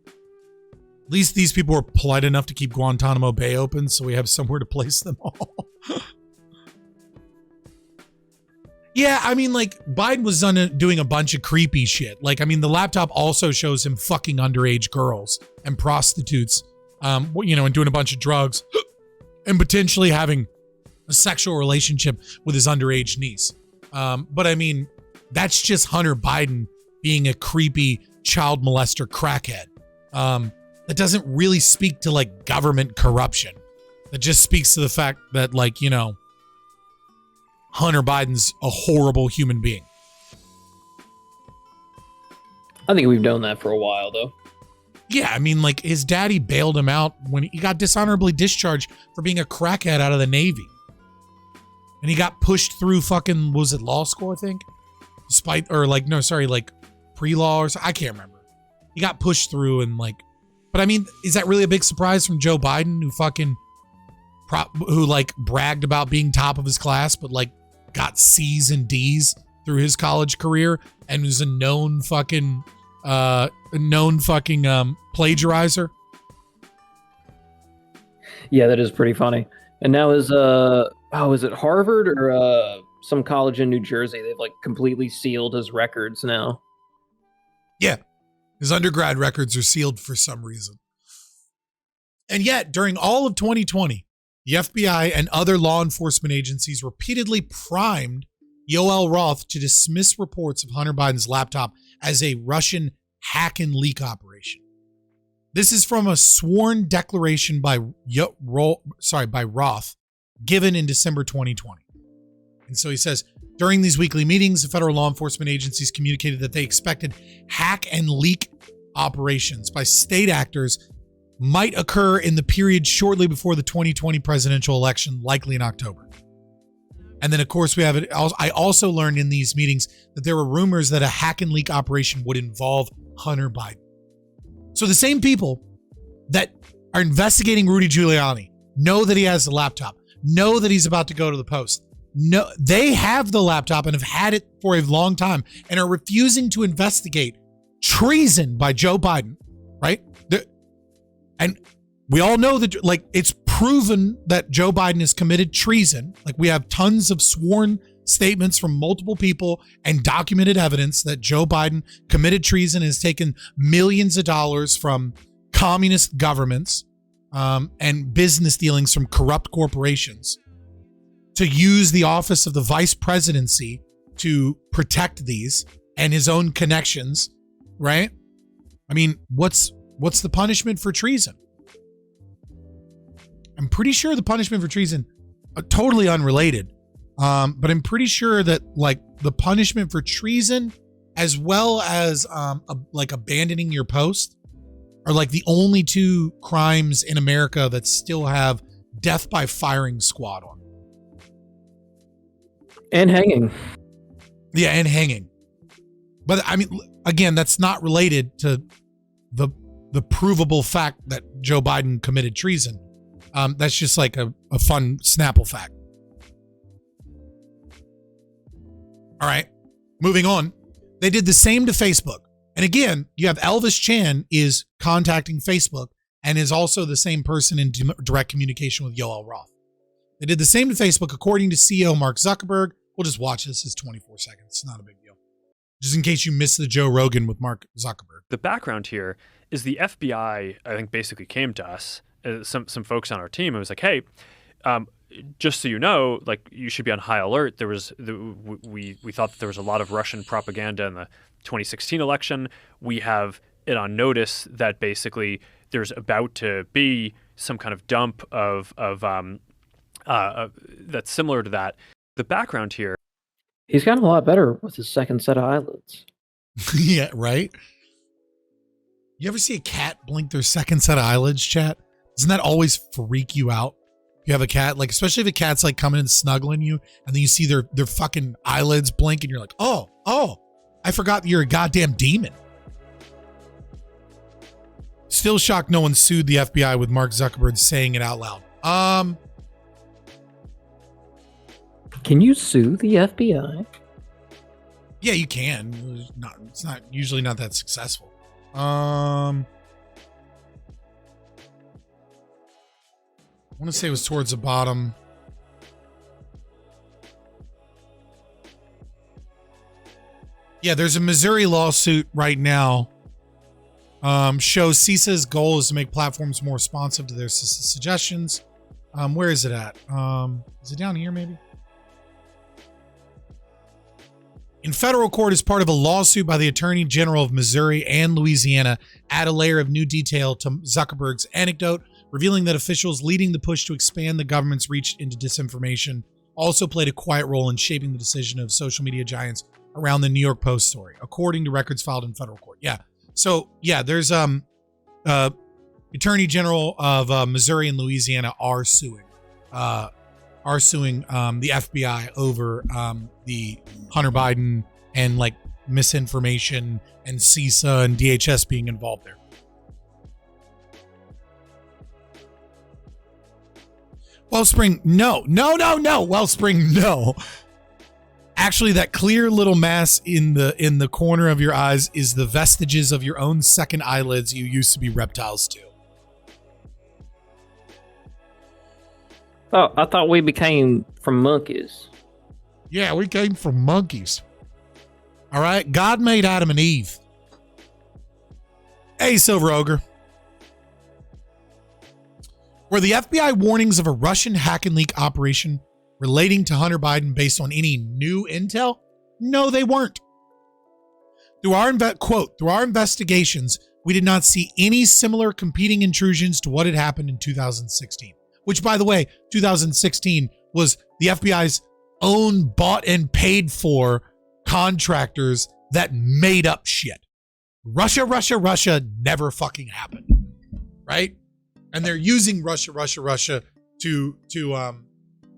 At least these people were polite enough to keep Guantanamo Bay open, so we have somewhere to place them all. Yeah, I mean, like, Biden was doing a bunch of creepy shit. Like, I mean, the laptop also shows him fucking underage girls and prostitutes, and doing a bunch of drugs and potentially having a sexual relationship with his underage niece. But I mean, that's just Hunter Biden being a creepy child molester crackhead. That doesn't really speak to, like, government corruption. That just speaks to the fact that, like, Hunter Biden's a horrible human being. I think we've known that for a while, though. Yeah, I mean, like, his daddy bailed him out when he got dishonorably discharged for being a crackhead out of the Navy. And he got pushed through fucking, was it law school, I think? Pre-law or something. I can't remember. He got pushed through and, like, but I mean, is that really a big surprise from Joe Biden, who bragged about being top of his class, but, like, got C's and D's through his college career and was a known fucking plagiarizer? Yeah, that is pretty funny. And now is it Harvard or some college in New Jersey? They've, like, completely sealed his records now. Yeah. His undergrad records are sealed for some reason. And yet, during all of 2020, the FBI and other law enforcement agencies repeatedly primed Yoel Roth to dismiss reports of Hunter Biden's laptop as a Russian hack and leak operation. This is from a sworn declaration by Roth given in December 2020. And so he says, during these weekly meetings, the federal law enforcement agencies communicated that they expected hack and leak operations by state actors might occur in the period shortly before the 2020 presidential election, likely in October. And then, of course, we have it. I also learned in these meetings that there were rumors that a hack and leak operation would involve Hunter Biden. So the same people that are investigating Rudy Giuliani know that he has the laptop, know that he's about to go to the Post. No, they have the laptop and have had it for a long time and are refusing to investigate treason by Joe Biden, right? And we all know that, like, it's proven that Joe Biden has committed treason. Like, we have tons of sworn statements from multiple people and documented evidence that Joe Biden committed treason and has taken millions of dollars from communist governments and business dealings from corrupt corporations to use the office of the vice presidency to protect these and his own connections, right? I mean, what's the punishment for treason? I'm pretty sure the punishment for treason, totally unrelated, but I'm pretty sure that, like, the punishment for treason as well as abandoning your post are, like, the only two crimes in America that still have death by firing squad on. And hanging. Yeah, and hanging. But I mean, again, that's not related to the provable fact that Joe Biden committed treason. That's just like a fun Snapple fact. All right, moving on. They did the same to Facebook. And again, you have Elvis Chan is contacting Facebook and is also the same person in direct communication with Yoel Roth. They did the same to Facebook, according to CEO Mark Zuckerberg. We'll just watch this. It's 24 seconds. It's not a big deal. Just in case you missed the Joe Rogan with Mark Zuckerberg. The background here is the FBI, I think, basically came to us, some folks on our team, and was like, hey, just so you know, like, you should be on high alert. We thought that there was a lot of Russian propaganda in the 2016 election. We have it on notice that basically there's about to be some kind of dump of that's similar to that. The background here. He's gotten a lot better with his second set of eyelids. Yeah, right? You ever see a cat blink their second set of eyelids, chat? Doesn't that always freak you out? If you have a cat, like, especially if a cat's like coming and snuggling you and then you see their fucking eyelids blink and you're like, oh, I forgot you're a goddamn demon. Still shocked no one sued the FBI with Mark Zuckerberg saying it out loud. Can you sue the FBI? Yeah, you can. It's not usually not that successful. I want to say it was towards the bottom. Yeah, there's a Missouri lawsuit right now. Shows CISA's goal is to make platforms more responsive to their suggestions. Where is it at? Is it down here maybe? In federal court as part of a lawsuit by the Attorney General of Missouri and Louisiana, add a layer of new detail to Zuckerberg's anecdote, revealing that officials leading the push to expand the government's reach into disinformation also played a quiet role in shaping the decision of social media giants around the New York Post story, according to records filed in federal court. Yeah. So yeah, there's Attorney General of Missouri and Louisiana are suing the FBI over the Hunter Biden and like misinformation and CISA and DHS being involved there. Wellspring, no. Wellspring, no. Actually, that clear little mass in the corner of your eyes is the vestiges of your own second eyelids you used to be reptiles too. Oh, I thought we became from monkeys. Yeah, we came from monkeys. All right, God made Adam and Eve. Hey, Silver Ogre. Were the FBI warnings of a Russian hack and leak operation relating to Hunter Biden based on any new intel? No, they weren't. Through our investigations, we did not see any similar competing intrusions to what had happened in 2016. Which, by the way, 2016 was the FBI's own bought and paid for contractors that made up shit. Russia never fucking happened, right? And they're using Russia to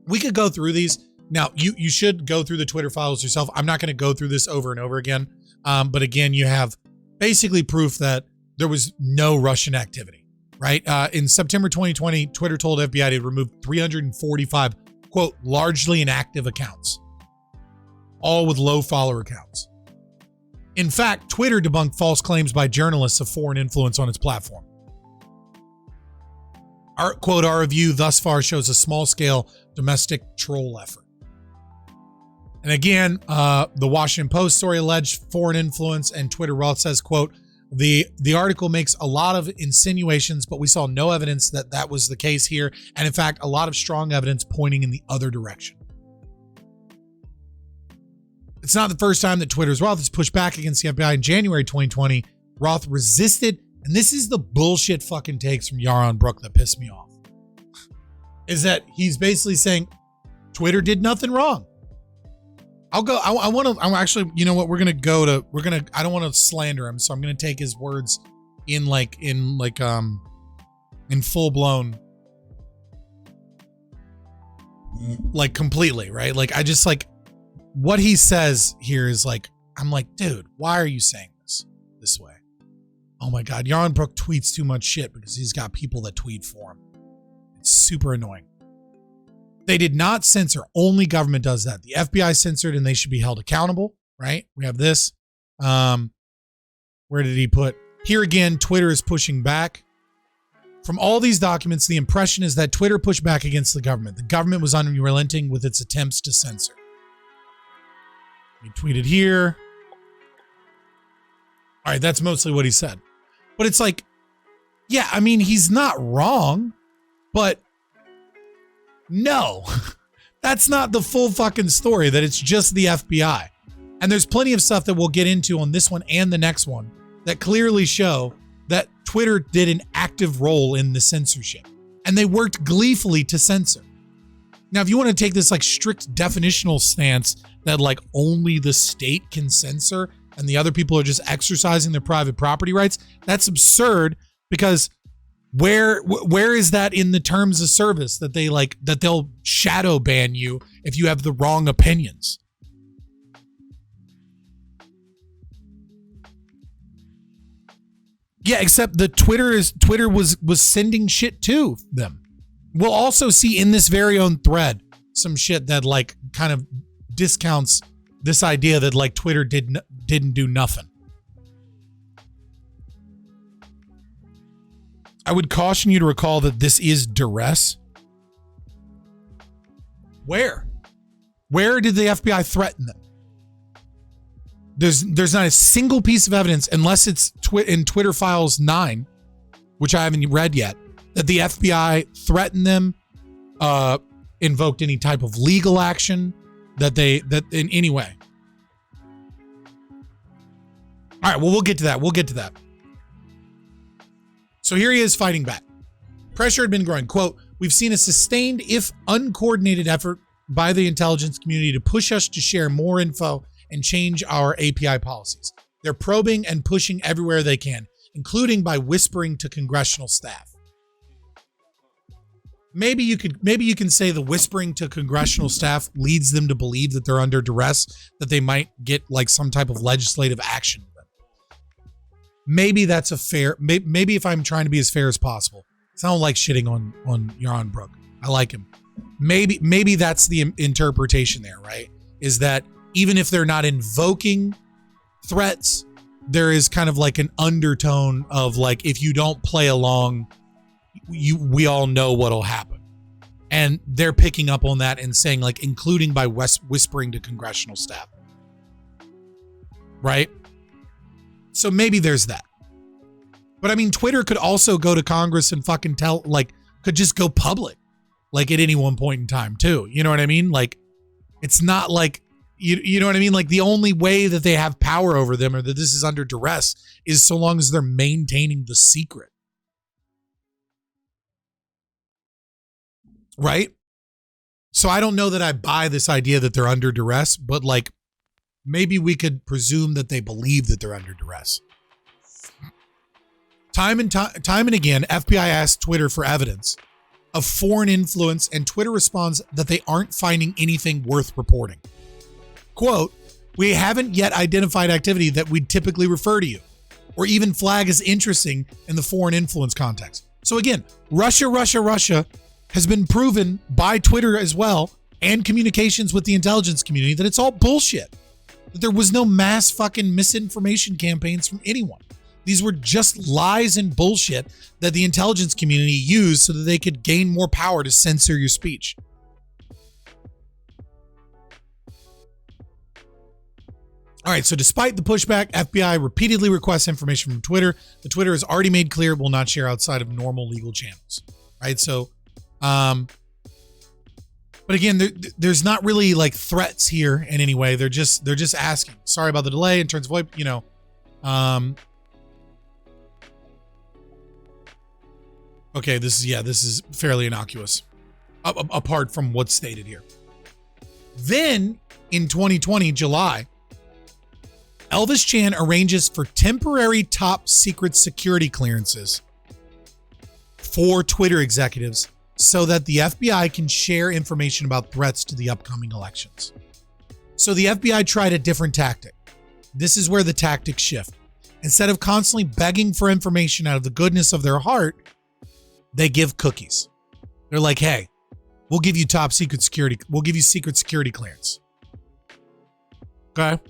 we could go through these. Now, you should go through the Twitter files yourself. I'm not going to go through this over and over again. But again, you have basically proof that there was no Russian activity. Right? In September 2020, Twitter told FBI to remove 345, quote, largely inactive accounts, all with low follower accounts. In fact, Twitter debunked false claims by journalists of foreign influence on its platform. Our review thus far shows a small-scale domestic troll effort. And again, the Washington Post story alleged foreign influence, and Twitter Roth says, quote, The article makes a lot of insinuations, but we saw no evidence that that was the case here. And in fact, a lot of strong evidence pointing in the other direction. It's not the first time that Twitter's Roth has pushed back against the FBI. In January 2020, Roth resisted, and this is the bullshit fucking takes from Yaron Brook that pissed me off, is that he's basically saying Twitter did nothing wrong. I'm actually, you know what? I don't want to slander him. So I'm going to take his words in full blown, like completely, right? Like, I just like what he says here is like, I'm like, dude, why are you saying this way? Oh my God. Yaron Brook tweets too much shit because he's got people that tweet for him. It's super annoying. They did not censor. Only government does that. The FBI censored and they should be held accountable, right? We have this. Where did he put? Here again, Twitter is pushing back. From all these documents, the impression is that Twitter pushed back against the government. The government was unrelenting with its attempts to censor. He tweeted here. All right, that's mostly what he said. But it's like, yeah, I mean, he's not wrong, but no, that's not the full fucking story, that it's just the FBI. And there's plenty of stuff that we'll get into on this one and the next one that clearly show that Twitter did an active role in the censorship. And they worked gleefully to censor. Now, if you want to take this like strict definitional stance that like only the state can censor and the other people are just exercising their private property rights, that's absurd, because where is that in the terms of service that they'll shadow ban you if you have the wrong opinions? Yeah, except the Twitter was sending shit to them. We'll also see in this very own thread some shit that like kind of discounts this idea that like Twitter didn't do nothing. I would caution you to recall that this is duress. Where did the FBI threaten them? There's not a single piece of evidence, unless it's in Twitter Files 9, which I haven't read yet, that the FBI threatened them, invoked any type of legal action, that in any way. All right, well, we'll get to that. So here he is fighting back. Pressure had been growing. Quote, "We've seen a sustained, if uncoordinated, effort by the intelligence community to push us to share more info and change our API policies. They're probing and pushing everywhere they can, including by whispering to congressional staff." Maybe you can say the whispering to congressional staff leads them to believe that they're under duress, that they might get like some type of legislative action. Maybe that's a fair, maybe if I'm trying to be as fair as possible. I don't like shitting on Yaron Brook. I like him. Maybe that's the interpretation there, right? Is that even if they're not invoking threats, there is kind of like an undertone of like, if you don't play along, we all know what'll happen. And they're picking up on that and saying like, including by whispering to congressional staff. Right? So maybe there's that. But I mean, Twitter could also go to Congress and fucking could just go public, like at any one point in time too. You know what I mean? Like, it's not like, you know what I mean? Like the only way that they have power over them or that this is under duress is so long as they're maintaining the secret. Right? So I don't know that I buy this idea that they're under duress, but like, maybe we could presume that they believe that they're under duress. Time and again, FBI asks Twitter for evidence of foreign influence, and Twitter responds that they aren't finding anything worth reporting. Quote, "We haven't yet identified activity that we'd typically refer to you, or even flag as interesting in the foreign influence context." So again, Russia has been proven by Twitter as well, and communications with the intelligence community, that it's all bullshit. That there was no mass fucking misinformation campaigns from anyone. These were just lies and bullshit that the intelligence community used so that they could gain more power to censor your speech. All right, so despite the pushback, FBI repeatedly requests information from Twitter. The Twitter has already made clear it will not share outside of normal legal channels. Right, so, but again, there's not really like threats here in any way. They're just asking. Sorry about the delay in terms of what, okay, this is fairly innocuous, apart from what's stated here. Then, in 2020, July, Elvis Chan arranges for temporary top secret security clearances for Twitter executives so that the FBI can share information about threats to the upcoming elections. So the FBI tried a different tactic. This is where the tactics shift. Instead of constantly begging for information out of the goodness of their heart, they give cookies. They're like, hey, we'll give you top secret security. We'll give you secret security clearance. Okay.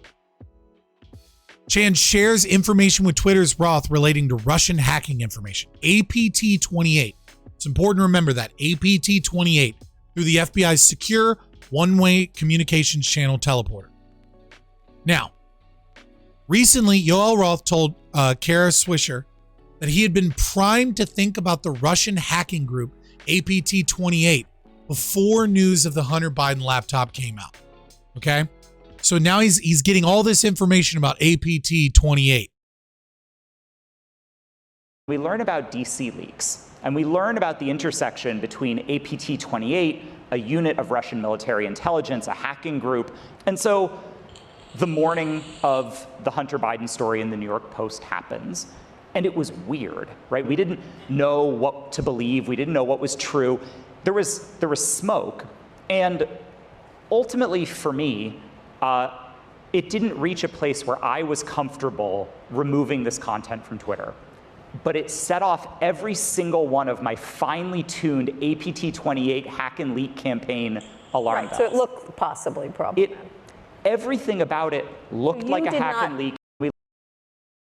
Chan shares information with Twitter's Roth relating to Russian hacking information. APT-28. It's important to remember that. APT-28 through the FBI's secure one-way communications channel teleporter. Now, recently, Yoel Roth told Kara Swisher that he had been primed to think about the Russian hacking group APT-28 before news of the Hunter Biden laptop came out. Okay? So now he's getting all this information about APT-28. We learn about DC leaks, and we learn about the intersection between APT-28, a unit of Russian military intelligence, a hacking group. And so the morning of the Hunter Biden story in the New York Post happens, and it was weird, right? We didn't know what to believe. We didn't know what was true. There was smoke, and ultimately for me, it didn't reach a place where I was comfortable removing this content from Twitter. But it set off every single one of my finely tuned APT-28 hack and leak campaign alarm bells. So it looked possibly problematic. Everything about it looked like a hack and leak.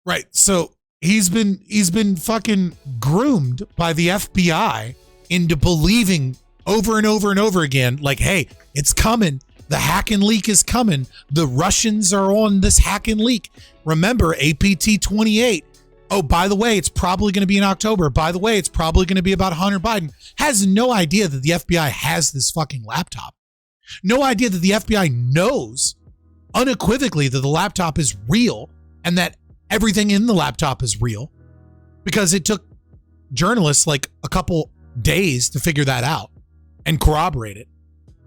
Right. So he's been fucking groomed by the FBI into believing over and over and over again, like, hey, it's coming. The hack and leak is coming. The Russians are on this hack and leak. Remember, APT 28. Oh, by the way, it's probably going to be in October. By the way, it's probably going to be about Hunter Biden. Has no idea that the FBI has this fucking laptop. No idea that the FBI knows unequivocally that the laptop is real and that everything in the laptop is real, because it took journalists like a couple days to figure that out and corroborate it.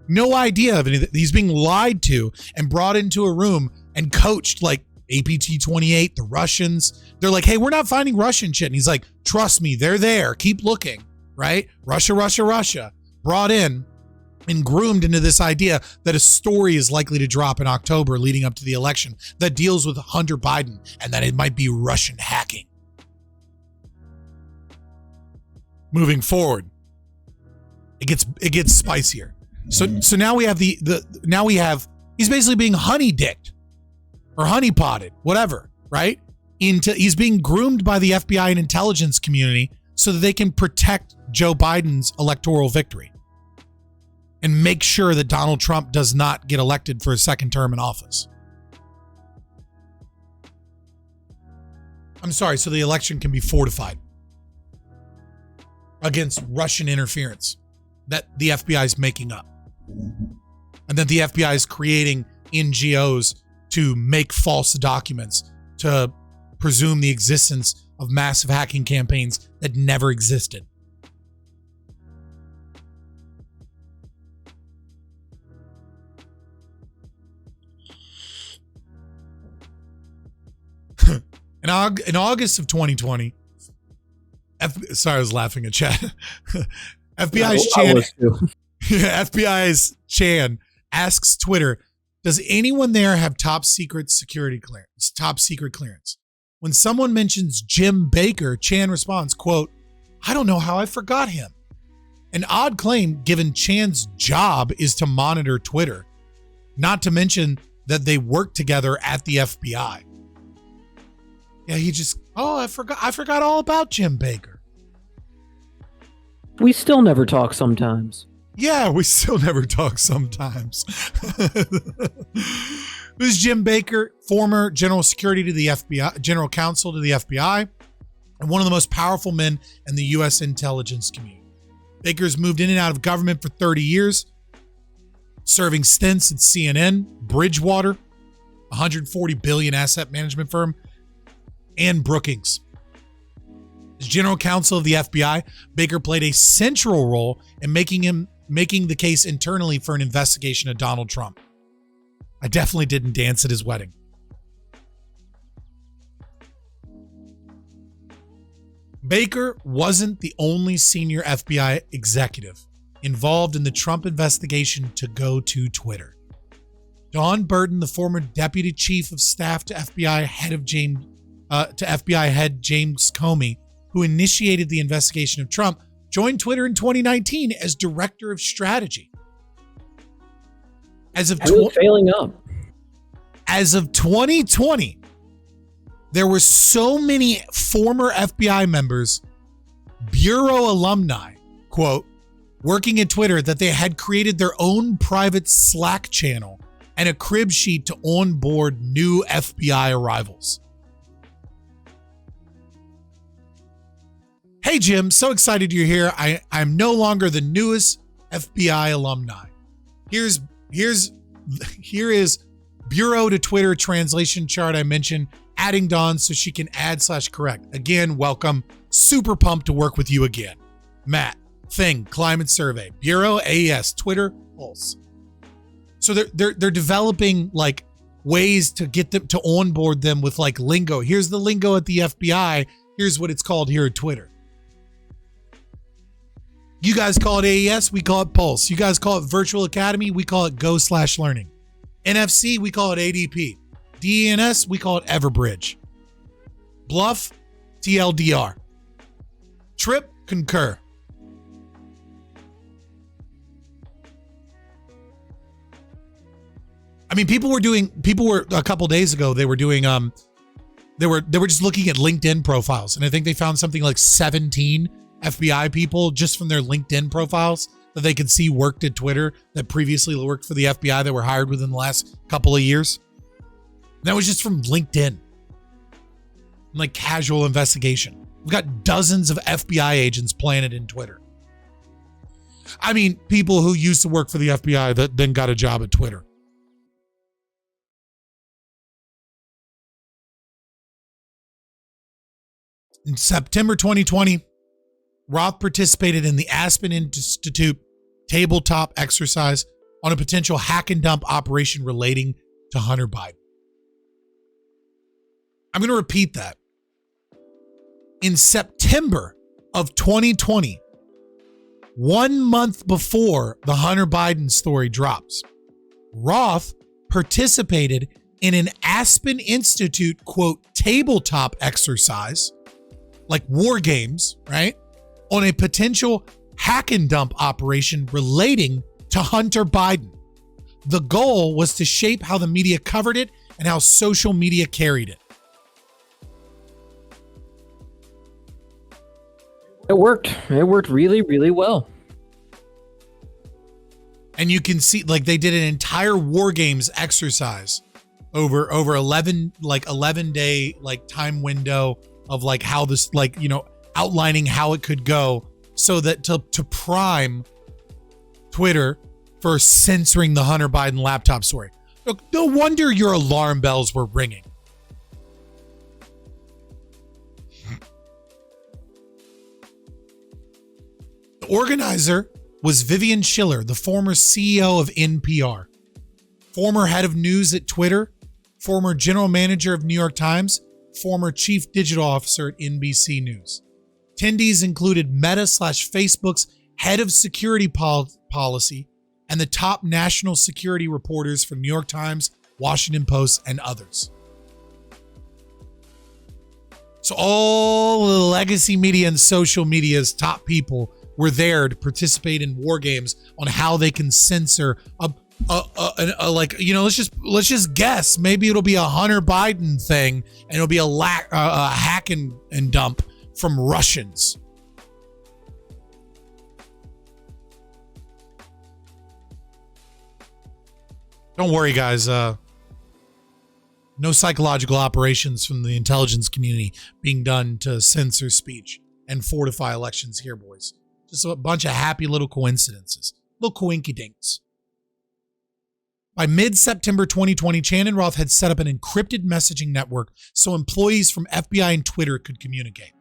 No idea of anything. He's being lied to and brought into a room and coached like APT 28, the Russians. They're like, hey, we're not finding Russian shit. And he's like, trust me, they're there. Keep looking, right? Russia. Brought in and groomed into this idea that a story is likely to drop in October leading up to the election that deals with Hunter Biden and that it might be Russian hacking. Moving forward, it gets spicier. So now we have he's basically being honey-dicked or honey-potted, whatever, right? He's being groomed by the FBI and intelligence community so that they can protect Joe Biden's electoral victory and make sure that Donald Trump does not get elected for a second term in office. I'm sorry, so the election can be fortified against Russian interference that the FBI is making up. And that the FBI is creating NGOs to make false documents, to presume the existence of massive hacking campaigns that never existed. In August of 2020, sorry, I was laughing at chat. FBI's Chan asks Twitter, does anyone there have top secret clearance? When someone mentions Jim Baker, Chan responds, quote, I don't know how I forgot him. An odd claim given Chan's job is to monitor Twitter, not to mention that they work together at the FBI. Yeah, I forgot all about Jim Baker. We still never talk sometimes. Yeah, we still never talk sometimes. Who's Jim Baker? Former general security to the FBI, general counsel to the FBI, and one of the most powerful men in the U.S. intelligence community. Baker's moved in and out of government for 30 years, serving stints at CNN, Bridgewater, $140 billion asset management firm, and Brookings. As general counsel of the FBI, Baker played a central role in making the case internally for an investigation of Donald Trump. I definitely didn't dance at his wedding. Baker wasn't the only senior FBI executive involved in the Trump investigation to go to Twitter. Don Burton, the former deputy chief of staff to FBI head James Comey, who initiated the investigation of Trump, joined Twitter in 2019 as director of strategy. As of 2020, there were so many former FBI members, bureau alumni, quote, working at Twitter that they had created their own private Slack channel and a crib sheet to onboard new FBI arrivals. Hey, Jim, so excited you're here. I'm no longer the newest FBI alumni. Here is Bureau to Twitter translation chart I mentioned, adding Dawn so she can add/correct. Again, welcome. Super pumped to work with you again. Matt, Thing, Climate Survey, Bureau, AES, Twitter, Pulse. So they're developing like ways to get them to onboard them with like lingo. Here's the lingo at the FBI. Here's what it's called here at Twitter. You guys call it AES, we call it Pulse. You guys call it Virtual Academy, we call it Go/Learning. NFC, we call it ADP. DENS, we call it Everbridge. Bluff, TLDR. Trip, Concur. I mean, people were a couple days ago, they were doing, they were just looking at LinkedIn profiles. And I think they found something like 17 FBI people just from their LinkedIn profiles that they could see worked at Twitter that previously worked for the FBI that were hired within the last couple of years. That was just from LinkedIn. Like casual investigation. We've got dozens of FBI agents planted in Twitter. I mean, people who used to work for the FBI that then got a job at Twitter. In September 2020, Roth participated in the Aspen Institute tabletop exercise on a potential hack and dump operation relating to Hunter Biden. I'm going to repeat that. In September of 2020, 1 month before the Hunter Biden story drops, Roth participated in an Aspen Institute, quote, tabletop exercise, like war games, right? On a potential hack and dump operation relating to Hunter Biden. The goal was to shape how the media covered it and how social media carried it. It worked. It worked really, really well. And you can see, like, they did an entire war games exercise over 11 day like time window of like how this, like, you know, outlining how it could go so that to prime Twitter for censoring the Hunter Biden laptop story. Look, no wonder your alarm bells were ringing. The organizer was Vivian Schiller, the former CEO of NPR, former head of news at Twitter, former general manager of New York Times, former chief digital officer at NBC News. Attendees included Meta/Facebook's head of security policy and the top national security reporters from New York Times, Washington Post, and others. So all the legacy media and social media's top people were there to participate in war games on how they can censor like, you know, let's just guess. Maybe it'll be a Hunter Biden thing and it'll be a hack and dump from Russians. Don't worry, guys. No psychological operations from the intelligence community being done to censor speech and fortify elections here, boys. Just a bunch of happy little coincidences. Little coinkydinks. By mid-September 2020, Chan and Roth had set up an encrypted messaging network so employees from FBI and Twitter could communicate.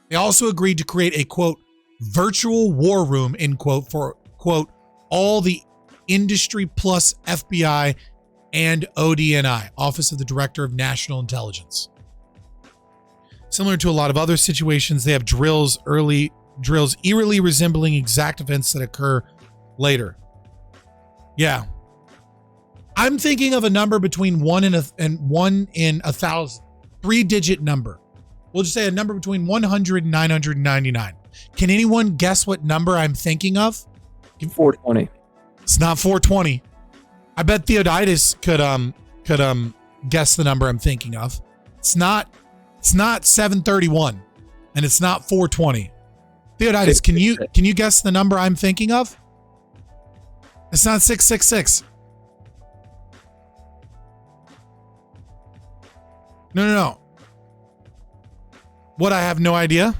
They also agreed to create a, quote, virtual war room, end quote, for, quote, all the industry plus FBI and ODNI, Office of the Director of National Intelligence. Similar to a lot of other situations, they have drills eerily resembling exact events that occur later. Yeah. I'm thinking of a number between 1 and 1,000. 3-digit number. We'll just say a number between 100 and 999. Can anyone guess what number I'm thinking of? 420. It's not 420. I bet Theoditis could guess the number I'm thinking of. It's not 731 and it's not 420. Theoditis, can you guess the number I'm thinking of? It's not 666. No. What, I have no idea?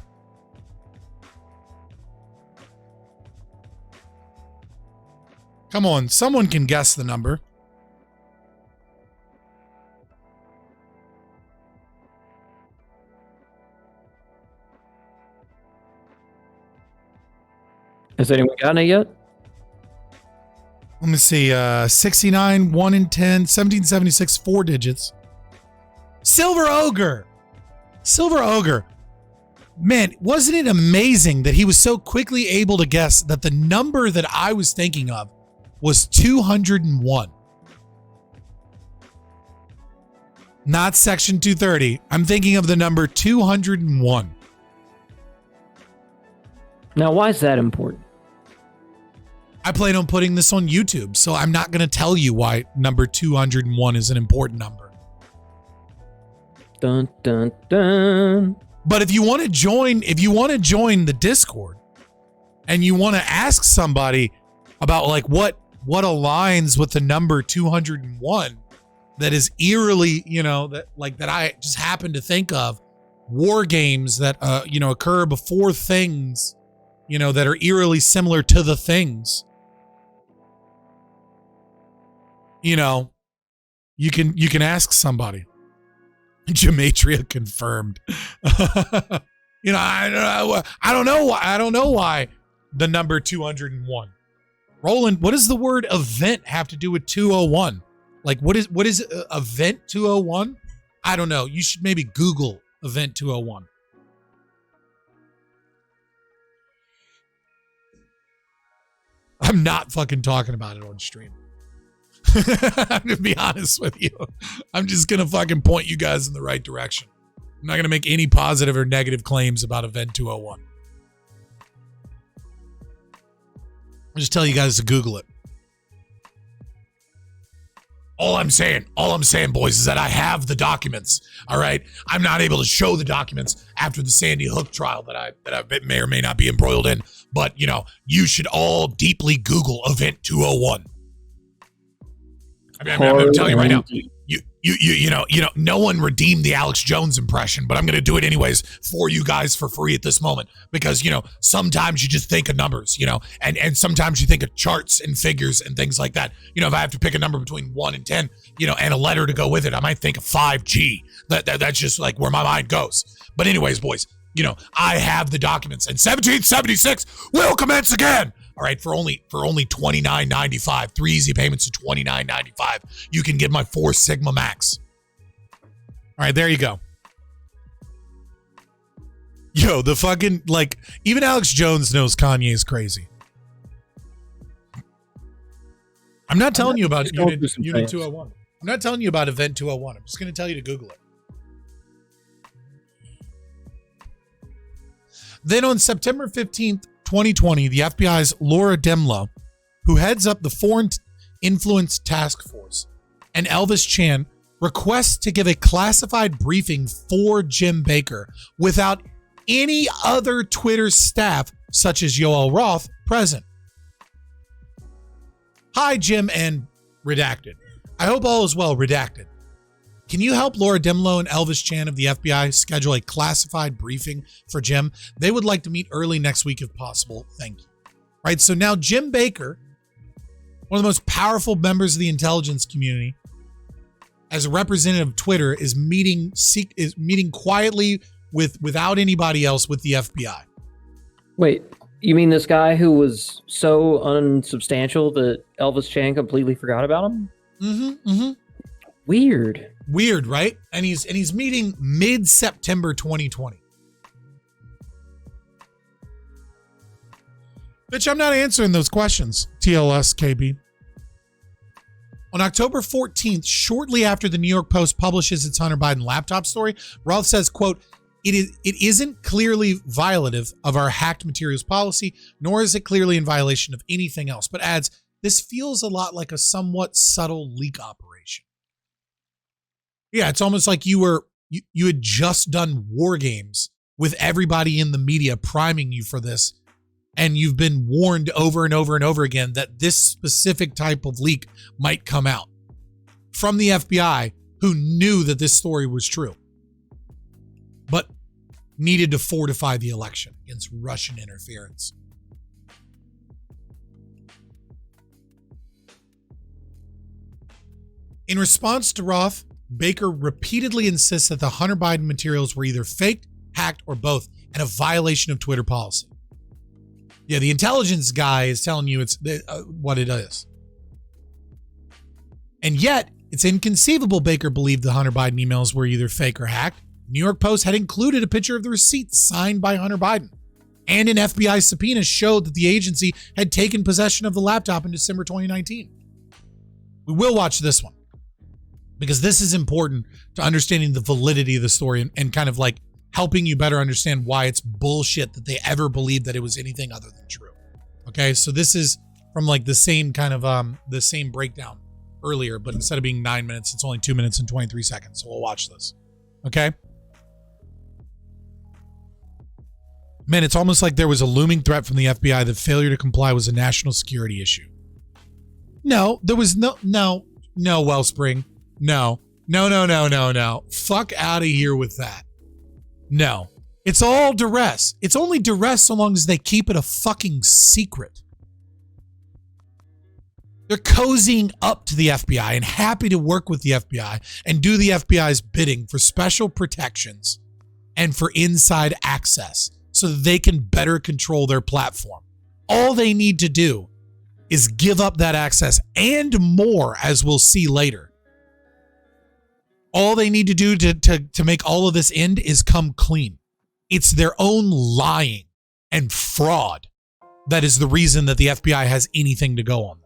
Come on, someone can guess the number. Has anyone gotten it yet? Let me see. 69, 1 in 10, 1776, 4 digits. Silver Ogre. Man, wasn't it amazing that he was so quickly able to guess that the number that I was thinking of was 201? Not Section 230. I'm thinking of the number 201. Now, why is that important? I plan on putting this on YouTube, so I'm not going to tell you why number 201 is an important number. Dun, dun, dun. But if you want to join the Discord, and you want to ask somebody about like what aligns with the number 201 that is eerily, that I just happen to think of, war games that occur before things, that are eerily similar to the things. You can ask somebody. Gematria confirmed. I don't know why the number 201. Roland, what does the word event have to do with 201? Like, what is event 201? I don't know. You should maybe Google event 201. I'm not fucking talking about it on stream. I'm gonna be honest with you. I'm just gonna fucking point you guys in the right direction. I'm not gonna make any positive or negative claims about event 201. I'll just tell you guys to Google it. All I'm saying, boys, is that I have the documents. All right, I'm not able to show the documents after the Sandy Hook trial that I may or may not be embroiled in. But you should all deeply Google event 201. I'm telling you right now. No one redeemed the Alex Jones impression, but I'm going to do it anyways for you guys for free at this moment because, sometimes you just think of numbers, and sometimes you think of charts and figures and things like that. If I have to pick a number between 1 and 10, and a letter to go with it, I might think of 5G. That's just like where my mind goes. But anyways, boys, I have the documents, and 1776 will commence again. All right, for only $29.95, 3 easy payments of $29.95, you can get my 4 Sigma Max. All right, there you go. Yo, the fucking, even Alex Jones knows Kanye is crazy. I'm not telling you about Unit 201. I'm not telling you about Event 201. I'm just going to tell you to Google it. Then on September 15th, 2020, the FBI's Laura Demlow, who heads up the Foreign Influence Task Force, and Elvis Chan requests to give a classified briefing for Jim Baker without any other Twitter staff, such as Yoel Roth, present. Hi, Jim and Redacted. I hope all is well, Redacted. Can you help Laura Demlow and Elvis Chan of the FBI schedule a classified briefing for Jim? They would like to meet early next week if possible. Thank you. Right, so now Jim Baker, one of the most powerful members of the intelligence community, as a representative of Twitter, is meeting quietly without anybody else with the FBI. Wait, you mean this guy who was so unsubstantial that Elvis Chan completely forgot about him? Mm-hmm. Weird, right? And he's meeting mid-September 2020. Bitch, I'm not answering those questions, TLS KB. On October 14th, shortly after the New York Post publishes its Hunter Biden laptop story, Roth says, quote, it isn't clearly violative of our hacked materials policy, nor is it clearly in violation of anything else, but adds, this feels a lot like a somewhat subtle leak operation. Yeah, it's almost like you had just done war games with everybody in the media priming you for this, and you've been warned over and over and over again that this specific type of leak might come out from the FBI, who knew that this story was true, but needed to fortify the election against Russian interference. In response to Roth, Baker repeatedly insists that the Hunter Biden materials were either faked, hacked, or both, and a violation of Twitter policy. Yeah, the intelligence guy is telling you it's what it is. And yet, it's inconceivable Baker believed the Hunter Biden emails were either fake or hacked. New York Post had included a picture of the receipt signed by Hunter Biden. And an FBI subpoena showed that the agency had taken possession of the laptop in December 2019. We will watch this one, because this is important to understanding the validity of the story and kind of like helping you better understand why it's bullshit that they ever believed that it was anything other than true. Okay, so this is from like the same kind of the same breakdown earlier, but instead of being 9 minutes, it's only 2 minutes and 23 seconds. So we'll watch this. Okay. Man, it's almost like there was a looming threat from the FBI that failure to comply was a national security issue. No, there was no, Wellspring. No. Fuck out of here with that. No. It's all duress. It's only duress so long as they keep it a fucking secret. They're cozying up to the FBI and happy to work with the FBI and do the FBI's bidding for special protections and for inside access so that they can better control their platform. All they need to do is give up that access and more, as we'll see later. All they need to do to make all of this end is come clean. It's their own lying and fraud that is the reason that the FBI has anything to go on them.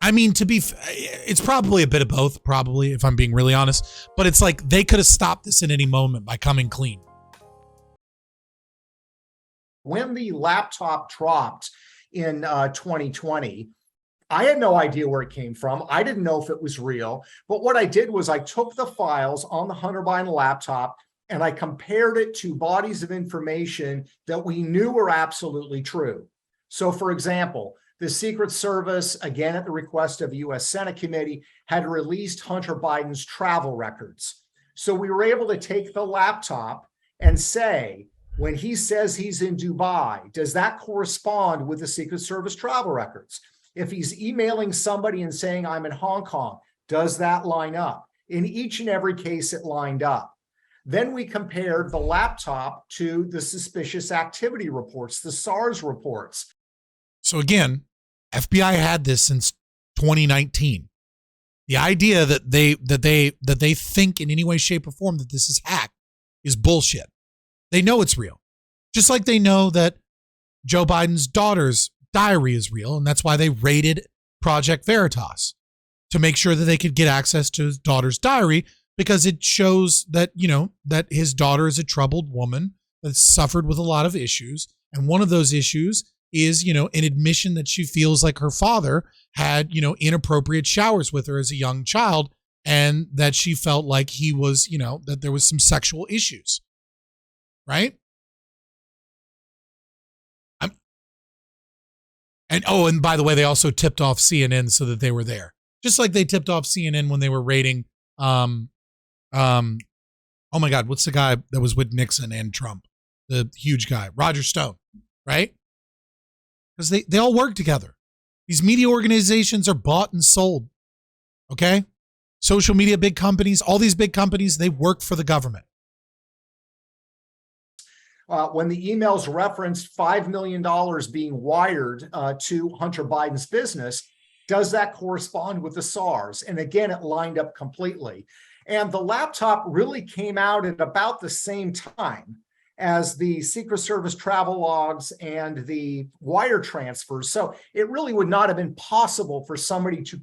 I mean, it's probably a bit of both, probably, if I'm being really honest. But it's like they could have stopped this at any moment by coming clean. When the laptop dropped in 2020, I had no idea where it came from. I didn't know if it was real. But what I did was I took the files on the Hunter Biden laptop and I compared it to bodies of information that we knew were absolutely true. So, for example, the Secret Service, again at the request of the U.S. Senate Committee, had released Hunter Biden's travel records. So we were able to take the laptop and say, when he says he's in Dubai, does that correspond with the Secret Service travel records? If he's emailing somebody and saying, I'm in Hong Kong, does that line up? In each and every case, it lined up. Then we compared the laptop to the suspicious activity reports, the SARS reports. So again, FBI had this since 2019. The idea that they think in any way, shape, or form that this is hacked is bullshit. They know it's real. Just like they know that Joe Biden's daughter's diary is real, and that's why they raided Project Veritas to make sure that they could get access to his daughter's diary, because it shows that, that his daughter is a troubled woman that's suffered with a lot of issues. And one of those issues is, an admission that she feels like her father had, inappropriate showers with her as a young child, and that she felt like he was, that there was some sexual issues. Right? And by the way, they also tipped off CNN so that they were there. Just like they tipped off CNN when they were raiding, oh my God, what's the guy that was with Nixon and Trump? The huge guy, Roger Stone, right? Because they all work together. These media organizations are bought and sold, okay? Social media, big companies, all these big companies, they work for the government. When the emails referenced $5 million being wired to Hunter Biden's business, does that correspond with the SARS? And again, it lined up completely. And the laptop really came out at about the same time as the Secret Service travel logs and the wire transfers. So it really would not have been possible for somebody to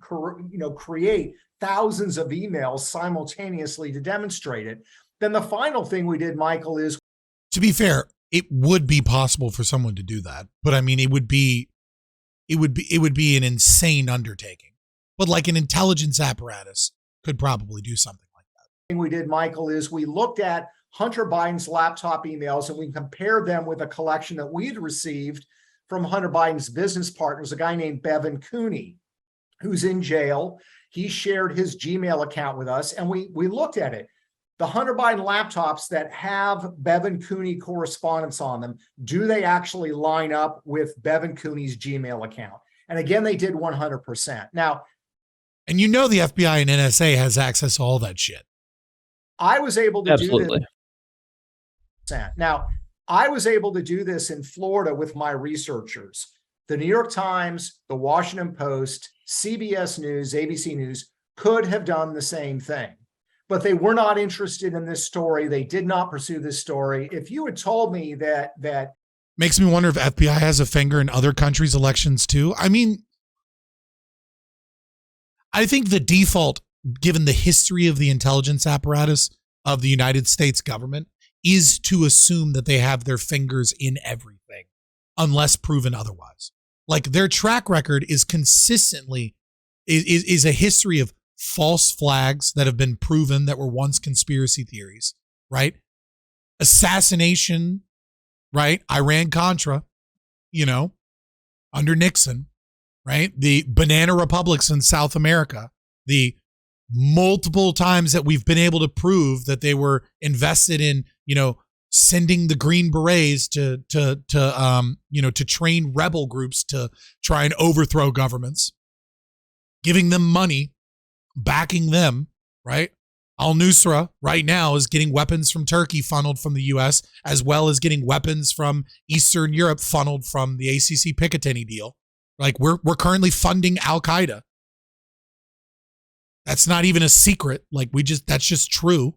create thousands of emails simultaneously to demonstrate it. Then the final thing we did, Michael, is, to be fair, it would be possible for someone to do that, but I mean, it would be an insane undertaking. But like an intelligence apparatus could probably do something like that. The thing we did, Michael, is we looked at Hunter Biden's laptop emails and we compared them with a collection that we'd received from Hunter Biden's business partners, a guy named Bevan Cooney, who's in jail. He shared his Gmail account with us, and we looked at it. The Hunter Biden laptops that have Bevan Cooney correspondence on them, do they actually line up with Bevan Cooney's Gmail account? And again, they did 100%. Now, and the FBI and NSA has access to all that shit. I was able to Absolutely. do this. Now, I was able to do this in Florida with my researchers. The New York Times, the Washington Post, CBS News, ABC News could have done the same thing. But they were not interested in this story. They did not pursue this story. If you had told me that makes me wonder if FBI has a finger in other countries' elections too. I mean, I think the default, given the history of the intelligence apparatus of the United States government, is to assume that they have their fingers in everything, unless proven otherwise. Like their track record is consistently is a history of false flags that have been proven that were once conspiracy theories, right? Assassination, right? Iran-Contra, under Nixon, right? The banana republics in South America, the multiple times that we've been able to prove that they were invested in, sending the Green Berets to train rebel groups to try and overthrow governments, giving them money, backing them, right? Al-Nusra right now is getting weapons from Turkey funneled from the U.S., as well as getting weapons from Eastern Europe funneled from the ACC-Picatinny deal. Like we're currently funding Al-Qaeda. That's not even a secret. That's just true.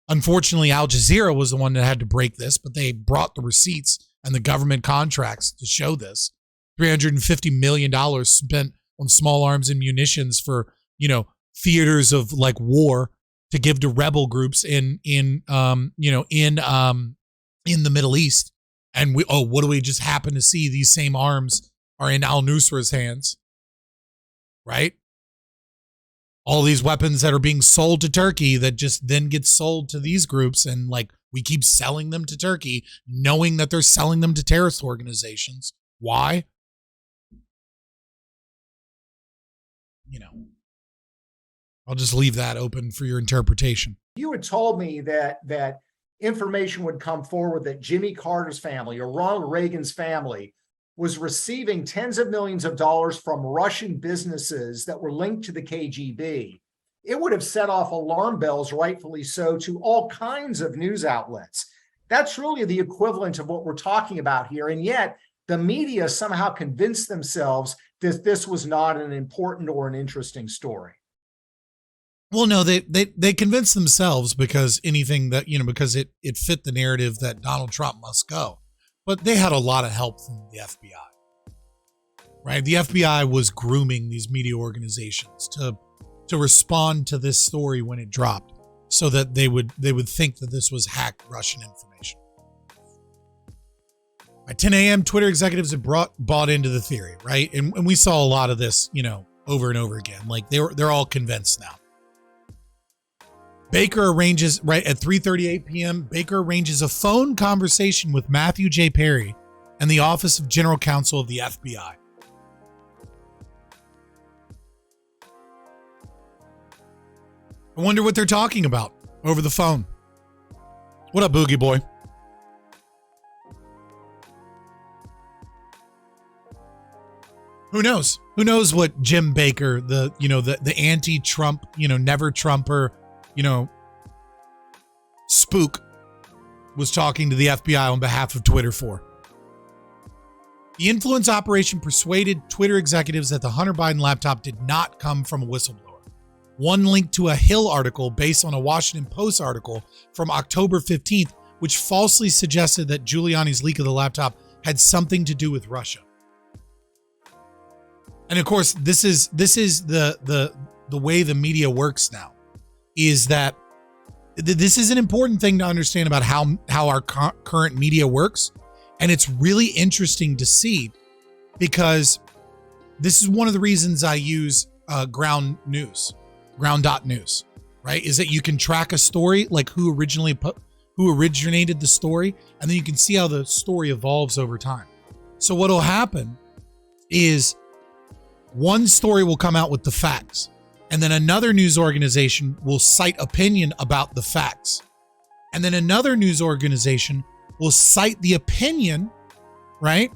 Unfortunately, Al Jazeera was the one that had to break this, but they brought the receipts and the government contracts to show this. $350 million spent on small arms and munitions for, theaters of war to give to rebel groups in the Middle East. And what do we just happen to see? These same arms are in al-Nusra's hands, right? All these weapons that are being sold to Turkey that just then get sold to these groups, and we keep selling them to Turkey, knowing that they're selling them to terrorist organizations. Why? I'll just leave that open for your interpretation. You had told me that information would come forward that Jimmy Carter's family or Ronald Reagan's family was receiving tens of millions of dollars from Russian businesses that were linked to the KGB. It would have set off alarm bells, rightfully so, to all kinds of news outlets. That's really the equivalent of what we're talking about here. And yet the media somehow convinced themselves that this was not an important or an interesting story. Well, no, they convinced themselves because anything that, because it fit the narrative that Donald Trump must go. But they had a lot of help from the FBI, right? The FBI was grooming these media organizations to respond to this story when it dropped, so that they would think that this was hacked Russian information. At 10 a.m., Twitter executives had bought into the theory, right? And we saw a lot of this, over and over again. They're all convinced now. Baker arranges, right at 3:38 p.m., Baker arranges a phone conversation with Matthew J. Perry and the Office of General Counsel of the FBI. I wonder what they're talking about over the phone. What up, Boogie Boy? Who knows? Who knows what Jim Baker, the anti-Trump, never Trumper, spook, was talking to the FBI on behalf of Twitter for. The influence operation persuaded Twitter executives that the Hunter Biden laptop did not come from a whistleblower. One linked to a Hill article based on a Washington Post article from October 15th, which falsely suggested that Giuliani's leak of the laptop had something to do with Russia. And of course, this is the way the media works now, is that this is an important thing to understand about how our current media works. And it's really interesting to see, because this is one of the reasons I use ground.news, right? Is that you can track a story, like who originated the story, and then you can see how the story evolves over time. So what'll happen is one story will come out with the facts, and then another news organization will cite opinion about the facts. And then another news organization will cite the opinion, right,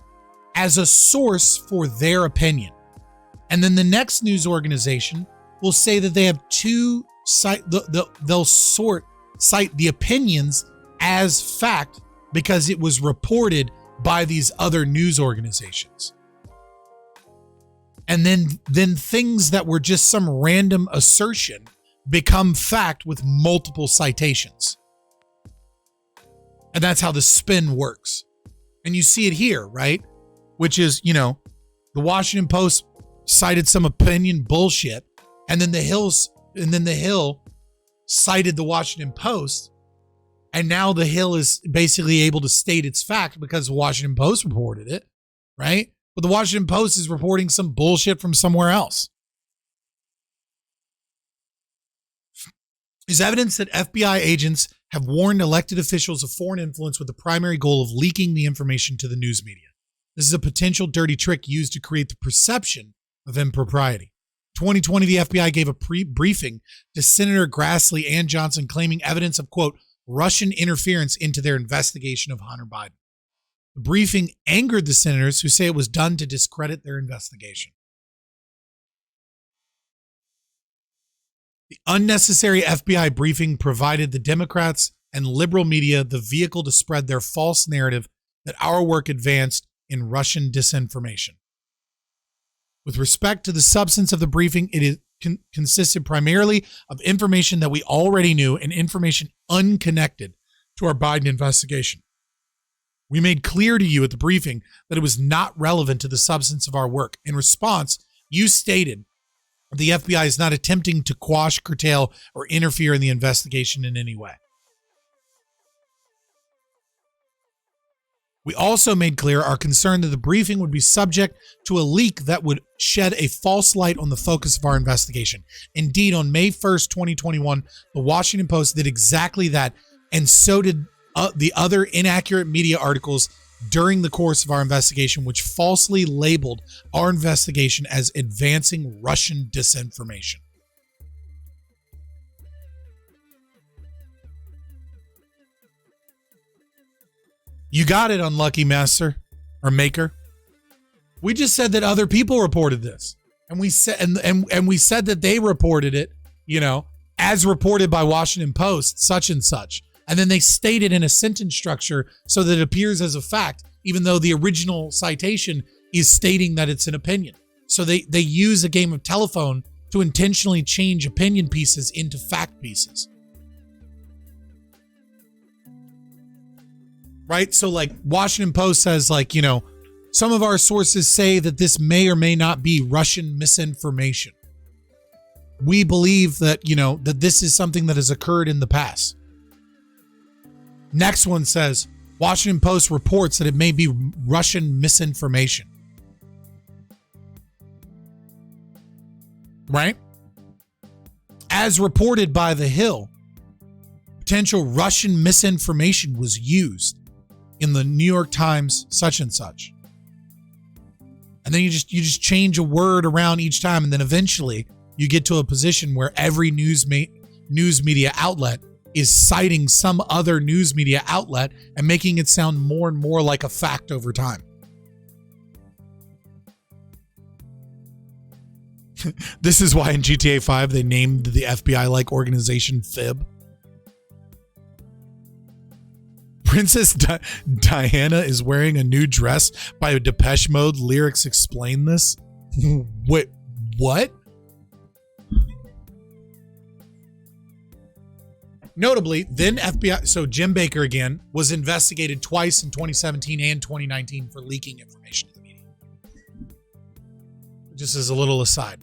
as a source for their opinion. And then the next news organization will say that they have they'll cite the opinions as fact because it was reported by these other news organizations. And then things that were just some random assertion become fact with multiple citations. And that's how the spin works. And you see it here, right? Which is, the Washington Post cited some opinion bullshit, and then the Hill cited the Washington Post, and now the Hill is basically able to state its fact because the Washington Post reported it, right? But the Washington Post is reporting some bullshit from somewhere else. is evidence that FBI agents have warned elected officials of foreign influence with the primary goal of leaking the information to the news media. This is a potential dirty trick used to create the perception of impropriety. 2020, the FBI gave a briefing to Senator Grassley and Johnson claiming evidence of, quote, Russian interference into their investigation of Hunter Biden. The briefing angered the senators who say it was done to discredit their investigation. The unnecessary FBI briefing provided the Democrats and liberal media the vehicle to spread their false narrative that our work advanced in Russian disinformation. With respect to the substance of the briefing, it consisted primarily of information that we already knew and information unconnected to our Biden investigation. We made clear to you at the briefing that it was not relevant to the substance of our work. In response, you stated the FBI is not attempting to quash, curtail, or interfere in the investigation in any way. We also made clear our concern that the briefing would be subject to a leak that would shed a false light on the focus of our investigation. Indeed, on May 1st, 2021, the Washington Post did exactly that, and so did the other inaccurate media articles during the course of our investigation, which falsely labeled our investigation as advancing Russian disinformation. You got it, unlucky master or maker. We just said that other people reported this, and we said and we said that they reported it, as reported by Washington Post, such and such. And then they state it in a sentence structure so that it appears as a fact, even though the original citation is stating that it's an opinion. So they use a game of telephone to intentionally change opinion pieces into fact pieces. Right? So like Washington Post says, some of our sources say that this may or may not be Russian misinformation. We believe that, that this is something that has occurred in the past. Next one says, Washington Post reports that it may be Russian misinformation. Right? As reported by The Hill, potential Russian misinformation was used in the New York Times, such and such. And then you just change a word around each time, and then eventually you get to a position where every news media outlet is citing some other news media outlet and making it sound more and more like a fact over time. This is why in GTA 5 they named the FBI-like organization FIB. Princess Diana is wearing a new dress by Depeche Mode. Lyrics explain this. Wait, what? Notably, then FBI, so Jim Baker again, was investigated twice in 2017 and 2019 for leaking information to the media. Just as a little aside.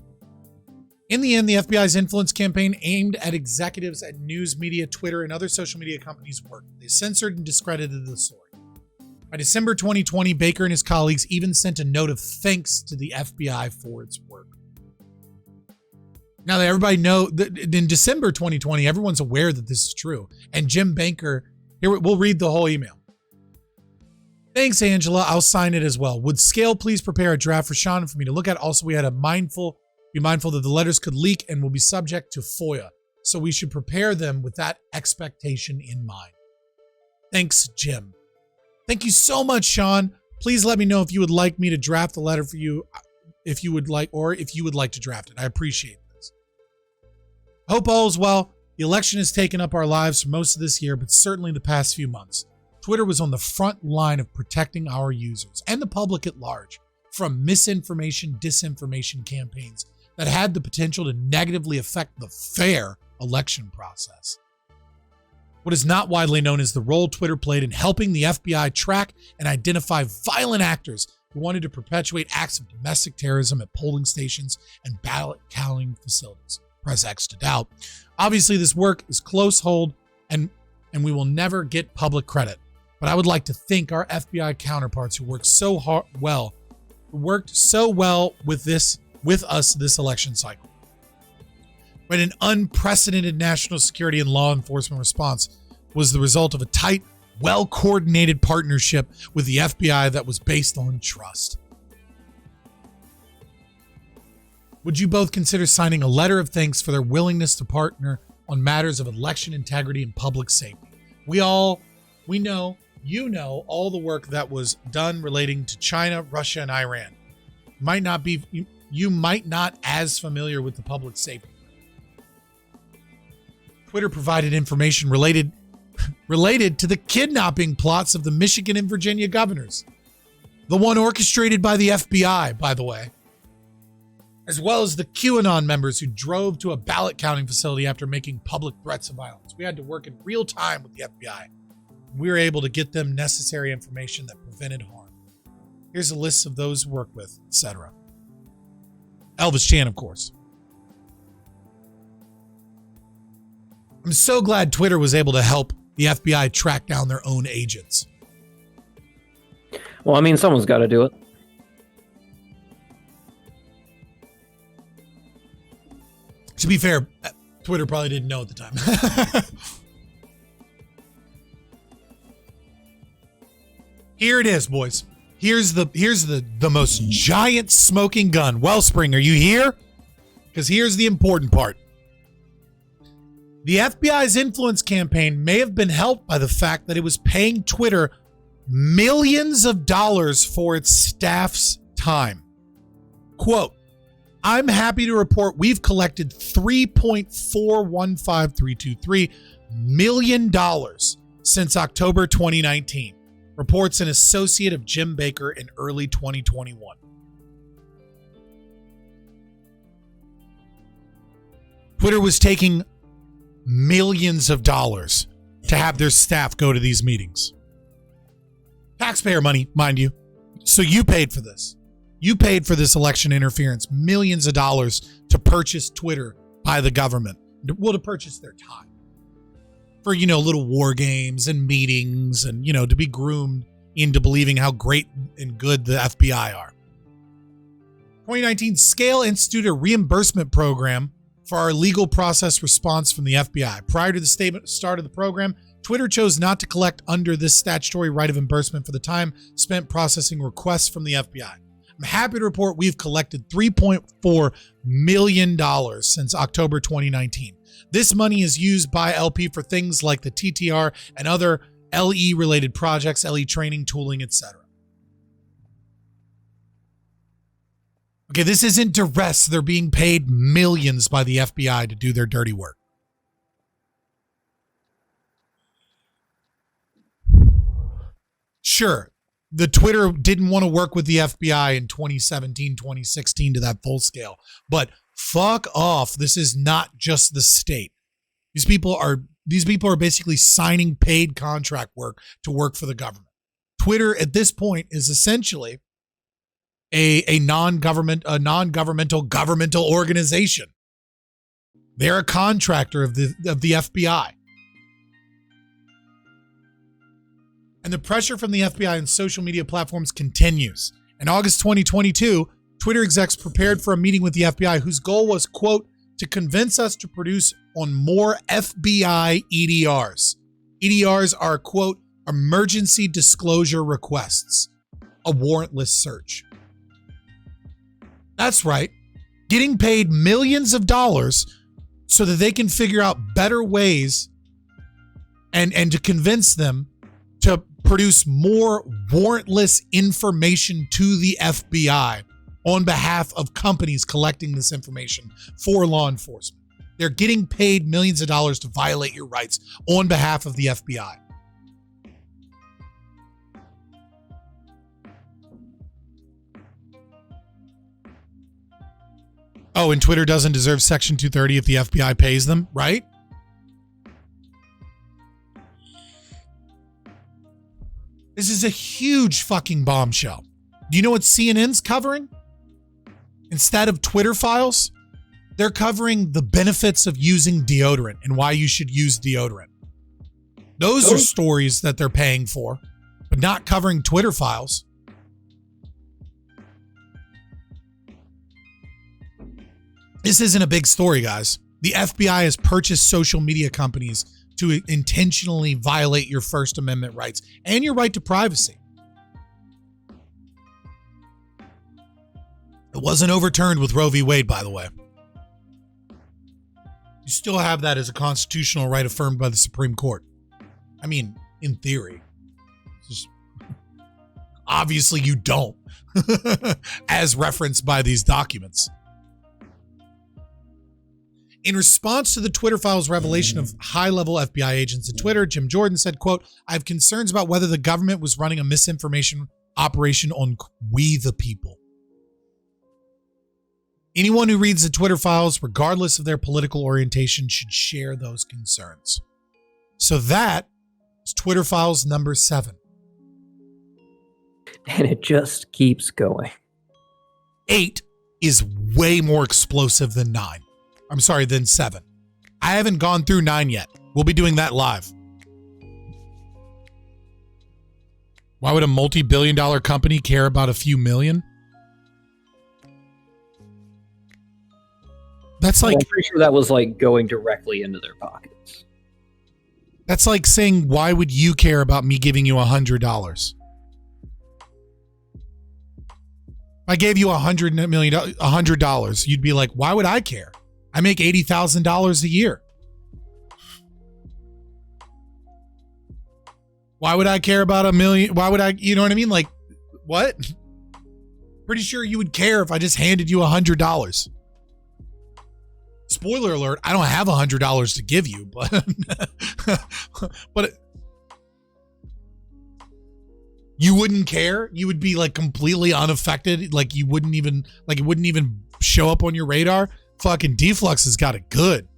In the end, the FBI's influence campaign aimed at executives at news media, Twitter, and other social media companies worked. They censored and discredited the story. By December 2020, Baker and his colleagues even sent a note of thanks to the FBI for its work. Now that everybody knows that in December 2020, everyone's aware that this is true. And Jim Baker, here we'll read the whole email. Thanks, Angela. I'll sign it as well. Would Scale please prepare a draft for Sean and for me to look at? Also, we had be mindful that the letters could leak and will be subject to FOIA. So we should prepare them with that expectation in mind. Thanks, Jim. Thank you so much, Sean. Please let me know if you would like me to draft the letter for you, if you would like to draft it. I appreciate this. Hope all is well. The election has taken up our lives for most of this year, but certainly the past few months. Twitter was on the front line of protecting our users and the public at large from misinformation, disinformation campaigns that had the potential to negatively affect the fair election process. What is not widely known is the role Twitter played in helping the FBI track and identify violent actors who wanted to perpetuate acts of domestic terrorism at polling stations and ballot counting facilities. Press X to doubt. Obviously, this work is close hold and we will never get public credit. But I would like to thank our FBI counterparts who worked so well with us this election cycle. But an unprecedented national security and law enforcement response was the result of a tight, well-coordinated partnership with the FBI that was based on trust. Would you both consider signing a letter of thanks for their willingness to partner on matters of election integrity and public safety? We know, you know, all the work that was done relating to China, Russia, and Iran. You might not as familiar with the public safety. Twitter provided information related to the kidnapping plots of the Michigan and Virginia governors. The one orchestrated by the FBI, by the way, as well as the QAnon members who drove to a ballot counting facility after making public threats of violence. We had to work in real time with the FBI. We were able to get them necessary information that prevented harm. Here's a list of those worked with, etc. Elvis Chan, of course. I'm so glad Twitter was able to help the FBI track down their own agents. Well, I mean, someone's got to do it. To be fair, Twitter probably didn't know at the time. Here it is, boys. Here's the most giant smoking gun. Wellspring, are you here? Because here's the important part. The FBI's influence campaign may have been helped by the fact that it was paying Twitter millions of dollars for its staff's time. Quote, I'm happy to report we've collected $3.415323 million since October 2019, reports an associate of Jim Baker in early 2021. Twitter was taking millions of dollars to have their staff go to these meetings. Taxpayer money, mind you. So you paid for this. You paid for this election interference, millions of dollars to purchase Twitter by the government. Well, to purchase their time. For, little war games and meetings and, to be groomed into believing how great and good the FBI are. 2019, Scale instituted a reimbursement program for our legal process response from the FBI. Prior to the start of the program, Twitter chose not to collect under this statutory right of reimbursement for the time spent processing requests from the FBI. I'm happy to report we've collected $3.4 million since October 2019. This money is used by LP for things like the TTR and other LE-related projects, LE training, tooling, etc. Okay, this isn't duress. They're being paid millions by the FBI to do their dirty work. Sure, the Twitter didn't want to work with the FBI in 2017, 2016 to that full scale. But fuck off. This is not just the state. These people are basically signing paid contract work to work for the government. Twitter at this point is essentially a non-governmental governmental organization. They're a contractor of the FBI. And the pressure from the FBI and social media platforms continues. In August 2022, Twitter execs prepared for a meeting with the FBI whose goal was, quote, to convince us to produce on more FBI EDRs. EDRs are, quote, emergency disclosure requests, a warrantless search. That's right. Getting paid millions of dollars so that they can figure out better ways and to convince them to produce more warrantless information to the FBI on behalf of companies collecting this information for law enforcement. They're getting paid millions of dollars to violate your rights on behalf of the FBI. Oh, and Twitter doesn't deserve Section 230 if the FBI pays them, right? This is a huge fucking bombshell. Do you know what CNN's covering? Instead of Twitter files, they're covering the benefits of using deodorant and why you should use deodorant. Those are stories that they're paying for, but not covering Twitter files. This isn't a big story, guys. The FBI has purchased social media companies to intentionally violate your First Amendment rights and your right to privacy. It wasn't overturned with Roe v. Wade, by the way. You still have that as a constitutional right affirmed by the Supreme Court. I mean, in theory. Just, obviously, you don't, as referenced by these documents. In response to the Twitter files revelation of high-level FBI agents at Twitter, Jim Jordan said, quote, "I have concerns about whether the government was running a misinformation operation on we the people. Anyone who reads the Twitter files, regardless of their political orientation, should share those concerns." So that is Twitter files number 7. And it just keeps going. 8 is way more explosive than 9. I'm sorry, than 7. I haven't gone through 9 yet. We'll be doing that live. Why would a multi-billion-dollar company care about a few million? That's like, I'm pretty sure that was like going directly into their pockets. That's like saying, why would you care about me giving you $100? If I gave you $100, you'd be like, why would I care? I make $80,000 a year. Why would I care about $1 million? Why would I, you know what I mean? Like, what? Pretty sure you would care if I just handed you $100. Spoiler alert, I don't have $100 to give you, but you wouldn't care. You would be like completely unaffected. Like it wouldn't even show up on your radar. Fucking Deflux has got it good.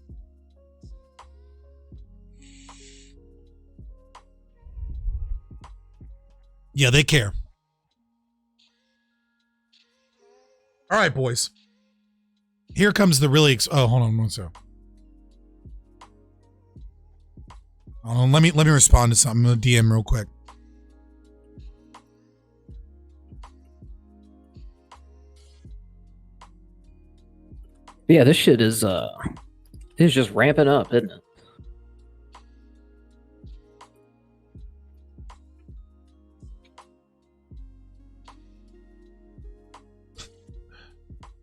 Yeah, they care. All right, boys. Here comes the really hold on one second. Hold on, let me respond to something. I'm gonna DM real quick. Yeah, this shit is just ramping up, isn't it?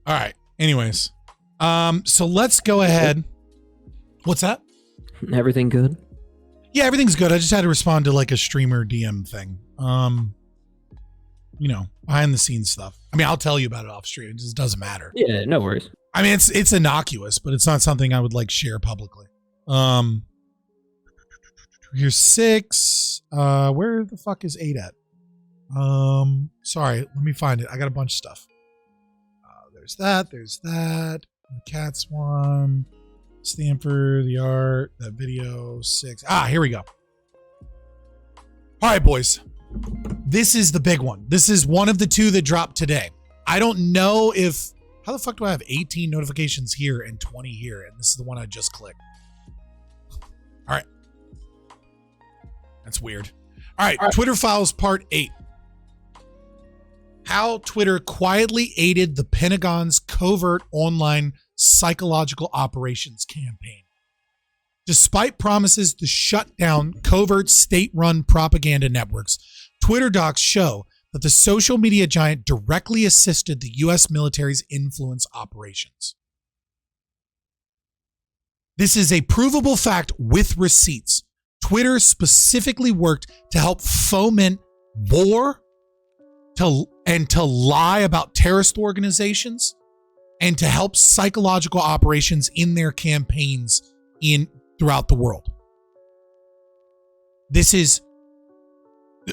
All right. Anyways, so let's go ahead. What's that? Everything good? Yeah, everything's good. I just had to respond to like a streamer DM thing. You know, behind the scenes stuff. I mean, I'll tell you about it off stream. It just doesn't matter. Yeah, no worries. I mean, it's innocuous, but it's not something I would like share publicly. Here's 6. Where the fuck is 8 at? Sorry, let me find it. I got a bunch of stuff. There's that. The cats one. Stanford, the art, that video, 6. Here we go. All right, boys. This is the big one. This is one of the 2 that dropped today. I don't know if... How the fuck do I have 18 notifications here and 20 here? And this is the one I just clicked. All right. That's weird. All right. Twitter Files Part 8. How Twitter quietly aided the Pentagon's covert online psychological operations campaign. Despite promises to shut down covert state-run propaganda networks, Twitter docs show that the social media giant directly assisted the U.S. military's influence operations. This is a provable fact with receipts. Twitter specifically worked to help foment war and to lie about terrorist organizations and to help psychological operations in their campaigns throughout the world.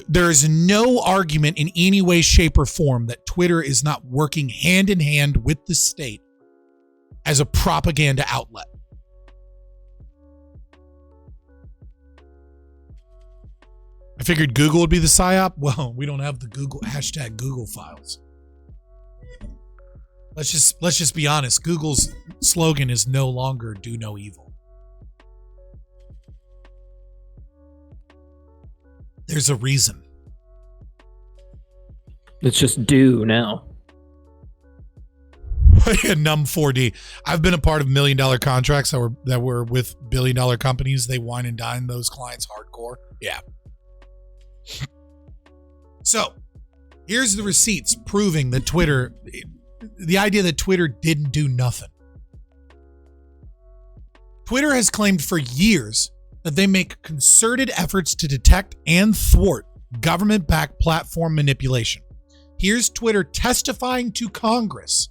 There is no argument in any way, shape, or form that Twitter is not working hand in hand with the state as a propaganda outlet. I figured Google would be the PsyOp. Well, we don't have the Google files. Let's just be honest. Google's slogan is no longer do no evil. There's a reason. It's just do now. Num 4D. I've been a part of $1 million contracts that were with $1 billion companies. They wine and dine those clients hardcore. Yeah. So here's the receipts proving that the idea that Twitter didn't do nothing. Twitter has claimed for years that they make concerted efforts to detect and thwart government-backed platform manipulation. Here's Twitter testifying to Congress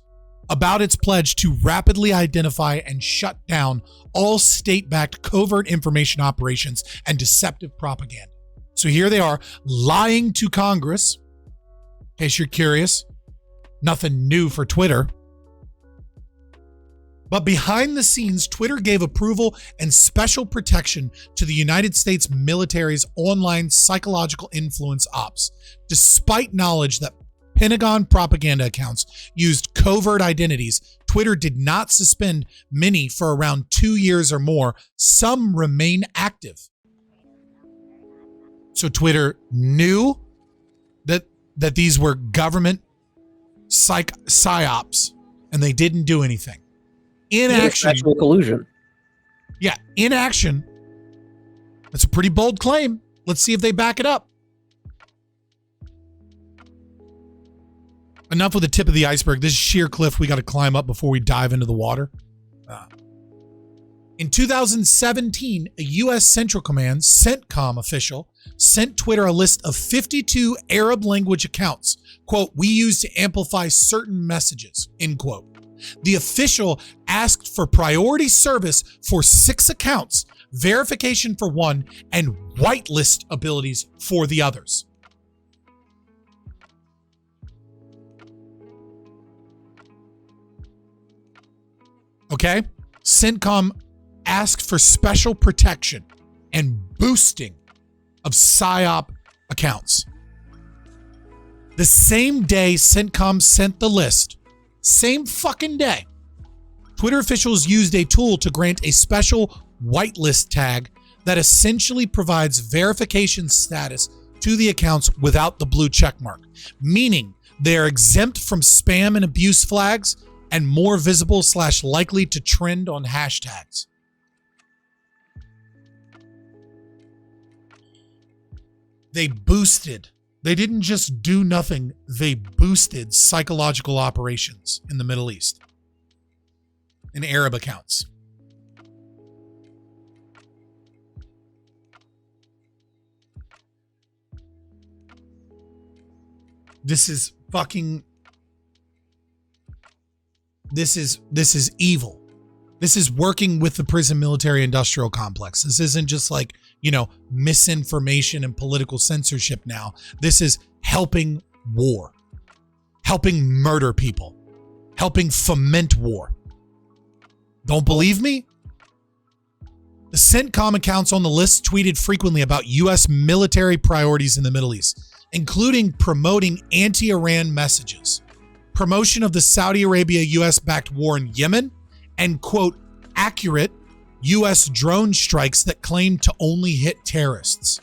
about its pledge to rapidly identify and shut down all state-backed covert information operations and deceptive propaganda. So here they are lying to Congress. In case you're curious, nothing new for Twitter. But behind the scenes, Twitter gave approval and special protection to the United States military's online psychological influence ops, despite knowledge that Pentagon propaganda accounts used covert identities. Twitter did not suspend many for around 2 years or more. Some remain active. So Twitter knew that these were government PsyOps, and they didn't do anything. Inaction. Collusion. Yeah, inaction. That's a pretty bold claim. Let's see if they back it up. Enough with the tip of the iceberg. This is sheer cliff we got to climb up before we dive into the water. In 2017, a U.S. Central Command CENTCOM official sent Twitter a list of 52 Arab language accounts, quote, we use to amplify certain messages, end quote. The official asked for priority service for 6 accounts, verification for 1, and whitelist abilities for the others. Okay? CENTCOM asked for special protection and boosting of PsyOp accounts. The same day CENTCOM sent the list, same fucking day, Twitter officials used a tool to grant a special whitelist tag that essentially provides verification status to the accounts without the blue checkmark, meaning they're exempt from spam and abuse flags and more visible / likely to trend on hashtags. They boosted. They didn't just do nothing. They boosted psychological operations in the Middle East in Arab accounts. This is fucking. This is evil. This is working with the prison military industrial complex. This isn't just like, misinformation and political censorship now. This is helping war, helping murder people, helping foment war. Don't believe me? The CENTCOM accounts on the list tweeted frequently about U.S. military priorities in the Middle East, including promoting anti-Iran messages, promotion of the Saudi Arabia-U.S.-backed war in Yemen, and, quote, accurate U.S. drone strikes that claim to only hit terrorists.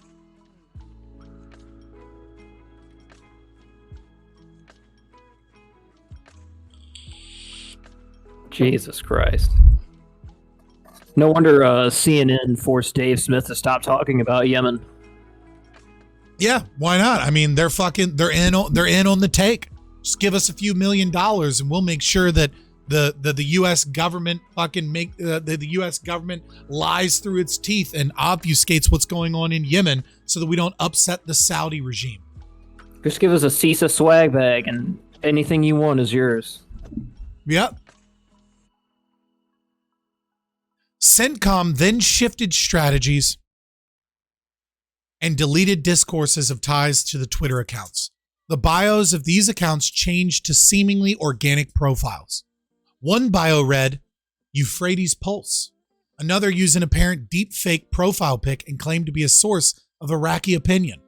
Jesus Christ. No wonder CNN forced Dave Smith to stop talking about Yemen. Yeah, why not? I mean, they're in on the take. Just give us a few $1 million and we'll make sure that the U.S. government the U.S. government lies through its teeth and obfuscates what's going on in Yemen so that we don't upset the Saudi regime. Just give us a CISA swag bag and anything you want is yours. Yep. CENTCOM then shifted strategies and deleted discourses of ties to the Twitter accounts. The bios of these accounts changed to seemingly organic profiles. One bio read, Euphrates Pulse. Another used an apparent deep-fake profile pic and claimed to be a source of Iraqi opinion.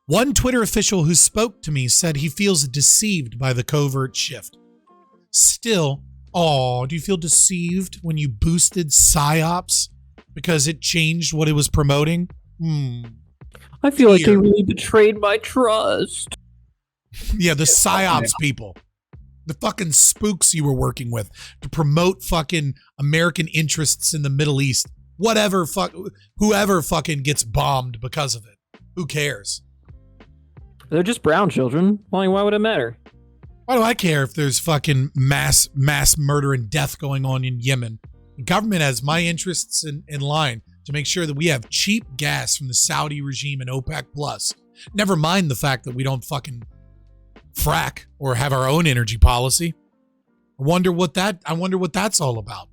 One Twitter official who spoke to me said he feels deceived by the covert shift. Still, do you feel deceived when you boosted PsyOps because it changed what it was promoting? I feel like they really betrayed my trust. Yeah, the PsyOps people. The fucking spooks you were working with to promote fucking American interests in the Middle East. Whoever fucking gets bombed because of it. Who cares? They're just brown children. Why would it matter? Why do I care if there's fucking mass murder and death going on in Yemen? The government has my interests in line to make sure that we have cheap gas from the Saudi regime and OPEC Plus. Never mind the fact that we don't fucking frack or have our own energy policy. I wonder what that's all about.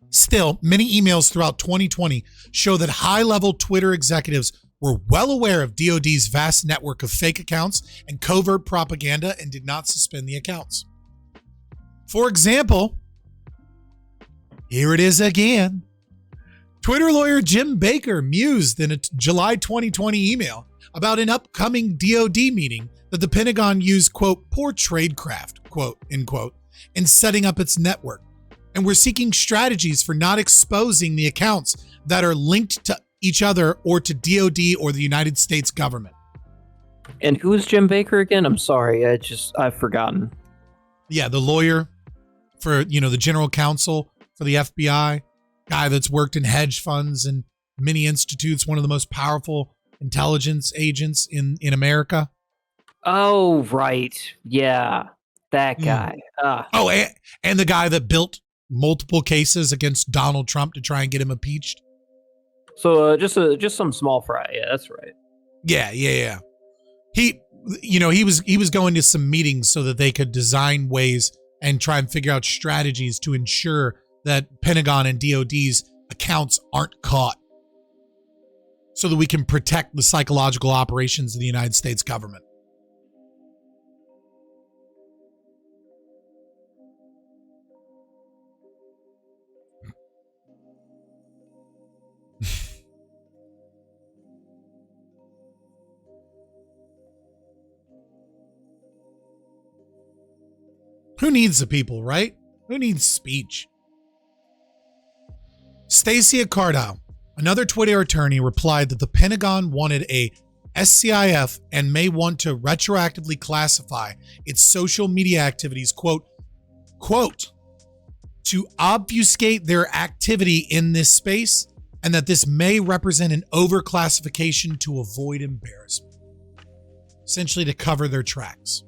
Still, many emails throughout 2020 show that high-level Twitter executives were well aware of DoD's vast network of fake accounts and covert propaganda and did not suspend the accounts. For example, here it is again. Twitter lawyer Jim Baker mused in a July 2020 email about an upcoming DoD meeting that the Pentagon used, quote, poor tradecraft, quote, end quote, in setting up its network. And we're seeking strategies for not exposing the accounts that are linked to each other or to DoD or the United States government. And who is Jim Baker again? I'm sorry, I've forgotten. Yeah, the lawyer for, the general counsel for the FBI, guy that's worked in hedge funds and many institutes, one of the most powerful intelligence agents in America. Oh, right. Yeah, that guy. Oh, and the guy that built multiple cases against Donald Trump to try and get him impeached. So just some small fry. Yeah, that's right. Yeah. He was going to some meetings so that they could design ways and try and figure out strategies to ensure that Pentagon and DoD's accounts aren't caught, so that we can protect the psychological operations of the United States government. Who needs the people, right? Who needs speech? Stacia Cardile, another Twitter attorney, replied that the Pentagon wanted a SCIF and may want to retroactively classify its social media activities, quote, to obfuscate their activity in this space, and that this may represent an overclassification to avoid embarrassment. Essentially to cover their tracks.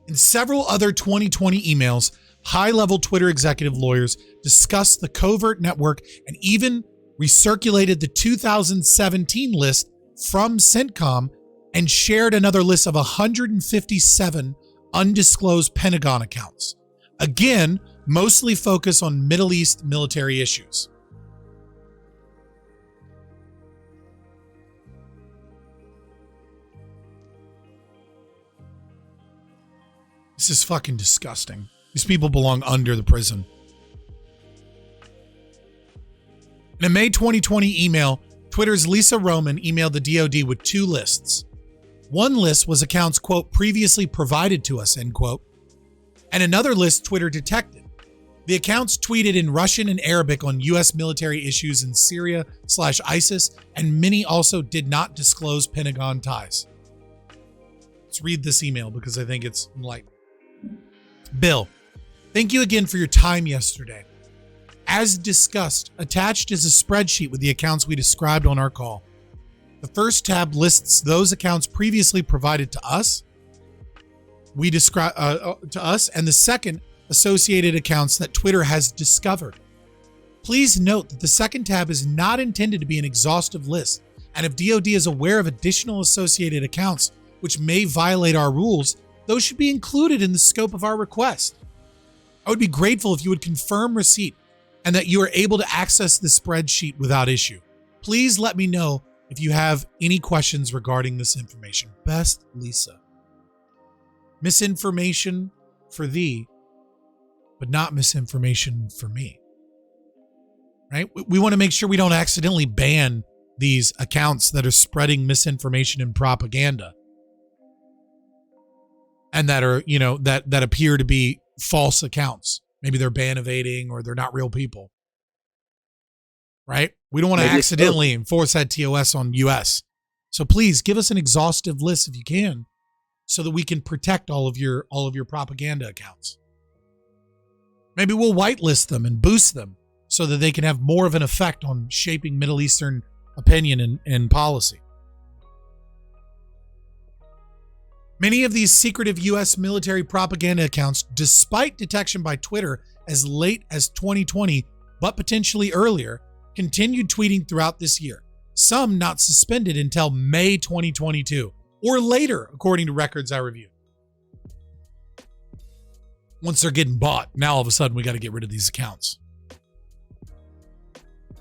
In several other 2020 emails, high-level Twitter executive lawyers discussed the covert network and even recirculated the 2017 list from CENTCOM and shared another list of 157 undisclosed Pentagon accounts. Again, mostly focused on Middle East military issues. This is fucking disgusting. These people belong under the prison. In a May 2020 email, Twitter's Lisa Roman emailed the DoD with two lists. One list was accounts, quote, previously provided to us, end quote, and another list Twitter detected. The accounts tweeted in Russian and Arabic on U.S. military issues in Syria/ISIS, and many also did not disclose Pentagon ties. Let's read this email because I think it's enlightening. Bill, thank you again for your time yesterday. As discussed, attached is a spreadsheet with the accounts we described on our call. The first tab lists those accounts previously provided to us, and the second, associated accounts that Twitter has discovered. Please note that the second tab is not intended to be an exhaustive list, and if DoD is aware of additional associated accounts which may violate our rules, those should be included in the scope of our request. I would be grateful if you would confirm receipt and that you are able to access the spreadsheet without issue. Please let me know if you have any questions regarding this information. Best, Lisa. Misinformation for thee, but not misinformation for me. Right? We want to make sure we don't accidentally ban these accounts that are spreading misinformation and propaganda, and that are, that appear to be false accounts. Maybe they're ban evading or they're not real people. Right? We don't want to Maybe accidentally enforce that TOS on US. So please give us an exhaustive list if you can, so that we can protect all of your propaganda accounts. Maybe we'll whitelist them and boost them so that they can have more of an effect on shaping Middle Eastern opinion and policy. Many of these secretive U.S. military propaganda accounts, despite detection by Twitter as late as 2020, but potentially earlier, continued tweeting throughout this year. Some not suspended until May 2022, or later, according to records I reviewed. Once they're getting bought, now all of a sudden we got to get rid of these accounts.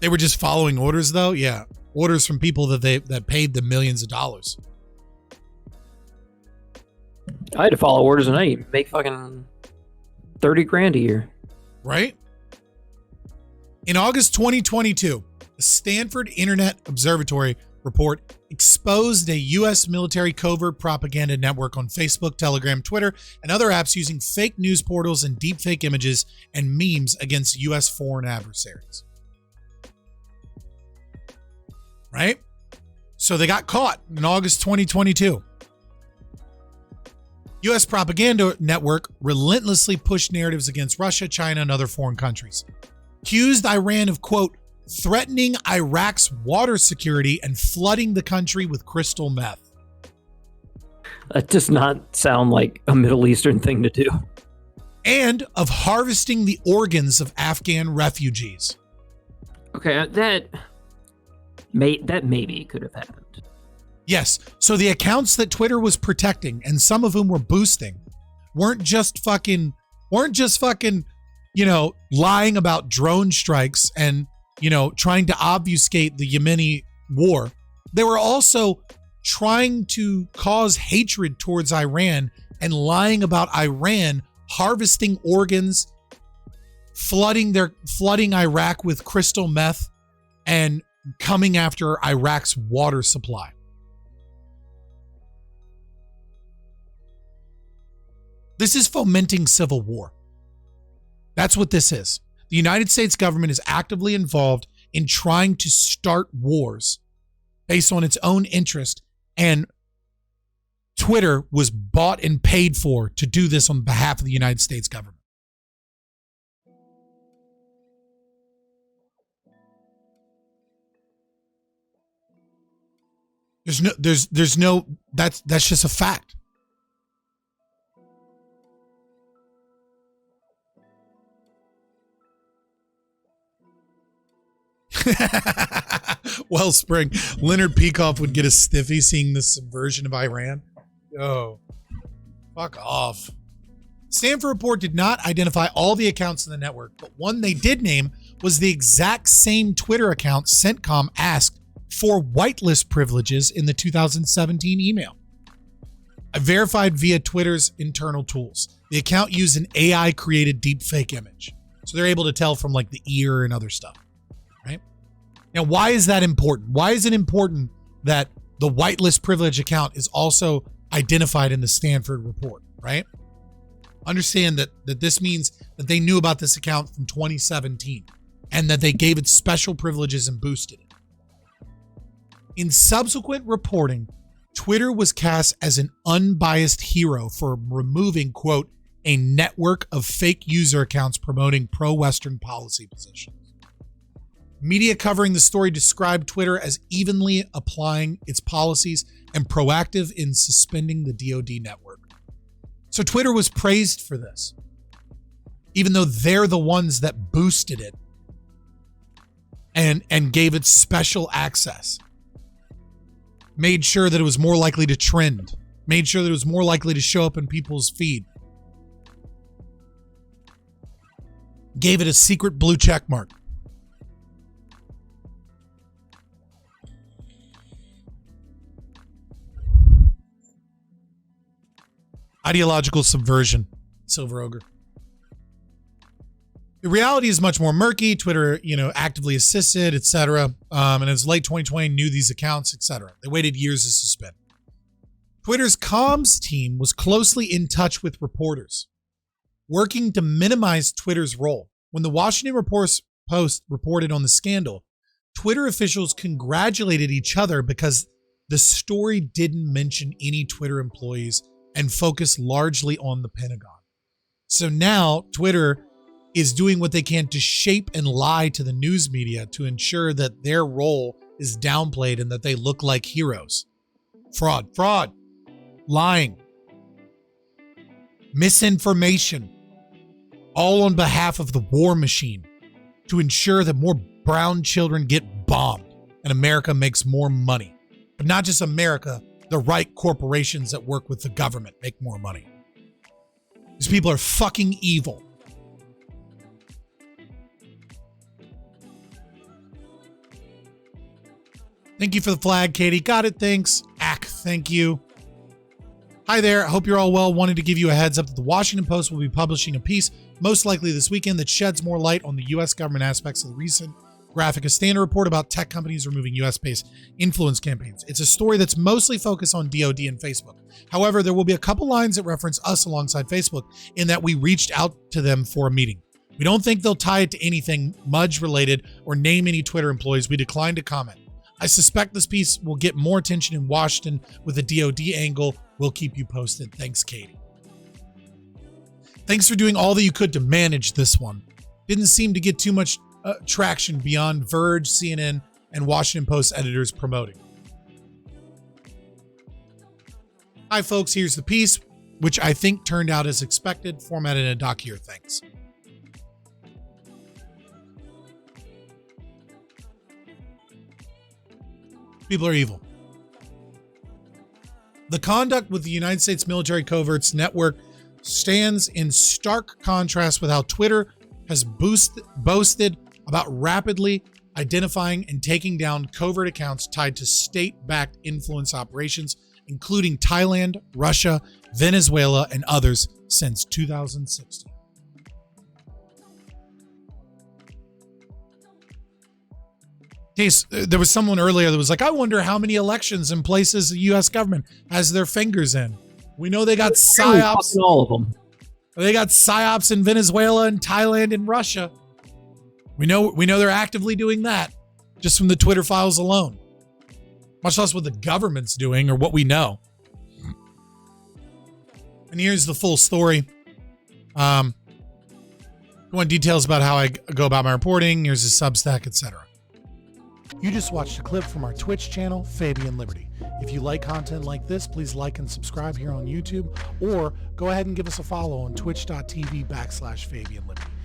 They were just following orders, though. Yeah, orders from people that paid them millions of dollars. I had to follow orders and I make fucking 30 grand a year. Right? In August 2022, the Stanford Internet Observatory report exposed a U.S. military covert propaganda network on Facebook, Telegram, Twitter, and other apps using fake news portals and deepfake images and memes against U.S. foreign adversaries. Right? So they got caught in August 2022. U.S. propaganda network relentlessly pushed narratives against Russia, China, and other foreign countries. Accused Iran of, quote, threatening Iraq's water security and flooding the country with crystal meth. That does not sound like a Middle Eastern thing to do. And of harvesting the organs of Afghan refugees. Okay, that maybe could have happened. Yes, so the accounts that Twitter was protecting, and some of whom were boosting, weren't just fucking, lying about drone strikes and, trying to obfuscate the Yemeni war. They were also trying to cause hatred towards Iran and lying about Iran harvesting organs, flooding Iraq with crystal meth, and coming after Iraq's water supply. This is fomenting civil war. That's what this is. The United States government is actively involved in trying to start wars based on its own interest, and Twitter was bought and paid for to do this on behalf of the United States government. That's just a fact. Wellspring, Leonard Peikoff would get a stiffy seeing the subversion of Iran. Oh, fuck off. Stanford report did not identify all the accounts in the network, but one they did name was the exact same Twitter account CENTCOM asked for whitelist privileges in the 2017 email. I verified via Twitter's internal tools. The account used an AI-created deepfake image. So they're able to tell from like the ear and other stuff. Right? Now, why is that important? Why is it important that the whitelist privilege account is also identified in the Stanford report, right? Understand that this means that they knew about this account from 2017 and that they gave it special privileges and boosted it. In subsequent reporting, Twitter was cast as an unbiased hero for removing, quote, a network of fake user accounts promoting pro-Western policy positions. Media covering the story described Twitter as evenly applying its policies and proactive in suspending the DoD network. So Twitter was praised for this, even though they're the ones that boosted it and gave it special access. Made sure that it was more likely to trend. Made sure that it was more likely to show up in people's feed. Gave it a secret blue check mark. Ideological subversion, Silver Ogre. The reality is much more murky. Twitter, actively assisted, etc. And as late 2020 knew these accounts, etc. They waited years to suspend. Twitter's comms team was closely in touch with reporters, working to minimize Twitter's role. When the Washington Post reported on the scandal, Twitter officials congratulated each other because the story didn't mention any Twitter employees and focused largely on the Pentagon. So now Twitter is doing what they can to shape and lie to the news media to ensure that their role is downplayed and that they look like heroes. Fraud, lying, misinformation, all on behalf of the war machine to ensure that more brown children get bombed and America makes more money. But not just America, the right corporations that work with the government make more money. These people are fucking evil. Thank you for the flag, Katie. Got it, thanks. Thank you. Hi there, hope you're all well. Wanted to give you a heads up that the Washington Post will be publishing a piece, most likely this weekend, that sheds more light on the U.S. government aspects of the recent Graphic Standard report about tech companies removing U.S.-based influence campaigns. It's a story that's mostly focused on DoD and Facebook. However, there will be a couple lines that reference us alongside Facebook in that we reached out to them for a meeting. We don't think they'll tie it to anything Mudge related or name any Twitter employees. We declined to comment. I suspect this piece will get more attention in Washington with a DoD angle. We'll keep you posted. Thanks, Katie. Thanks for doing all that you could to manage this one. Didn't seem to get too much traction beyond Verge, CNN, and Washington Post editors promoting. Hi, folks. Here's the piece, which I think turned out as expected, formatted in a doc here. Thanks. People are evil. The conduct with the United States military coverts network stands in stark contrast with how Twitter has boasted about rapidly identifying and taking down covert accounts tied to state-backed influence operations, including Thailand, Russia, Venezuela, and others since 2016. Case, there was someone earlier that was like, I wonder how many elections in places the U.S. government has their fingers in. We know they got PsyOps. All of them. They got PsyOps in Venezuela and Thailand and Russia. We know they're actively doing that just from the Twitter files alone. Much less what the government's doing or what we know. And here's the full story. If you want details about how I go about my reporting, here's a Substack, etc. You just watched a clip from our Twitch channel, Fabian Liberty. If you like content like this, please like and subscribe here on YouTube, or go ahead and give us a follow on twitch.tv/Fabian Liberty.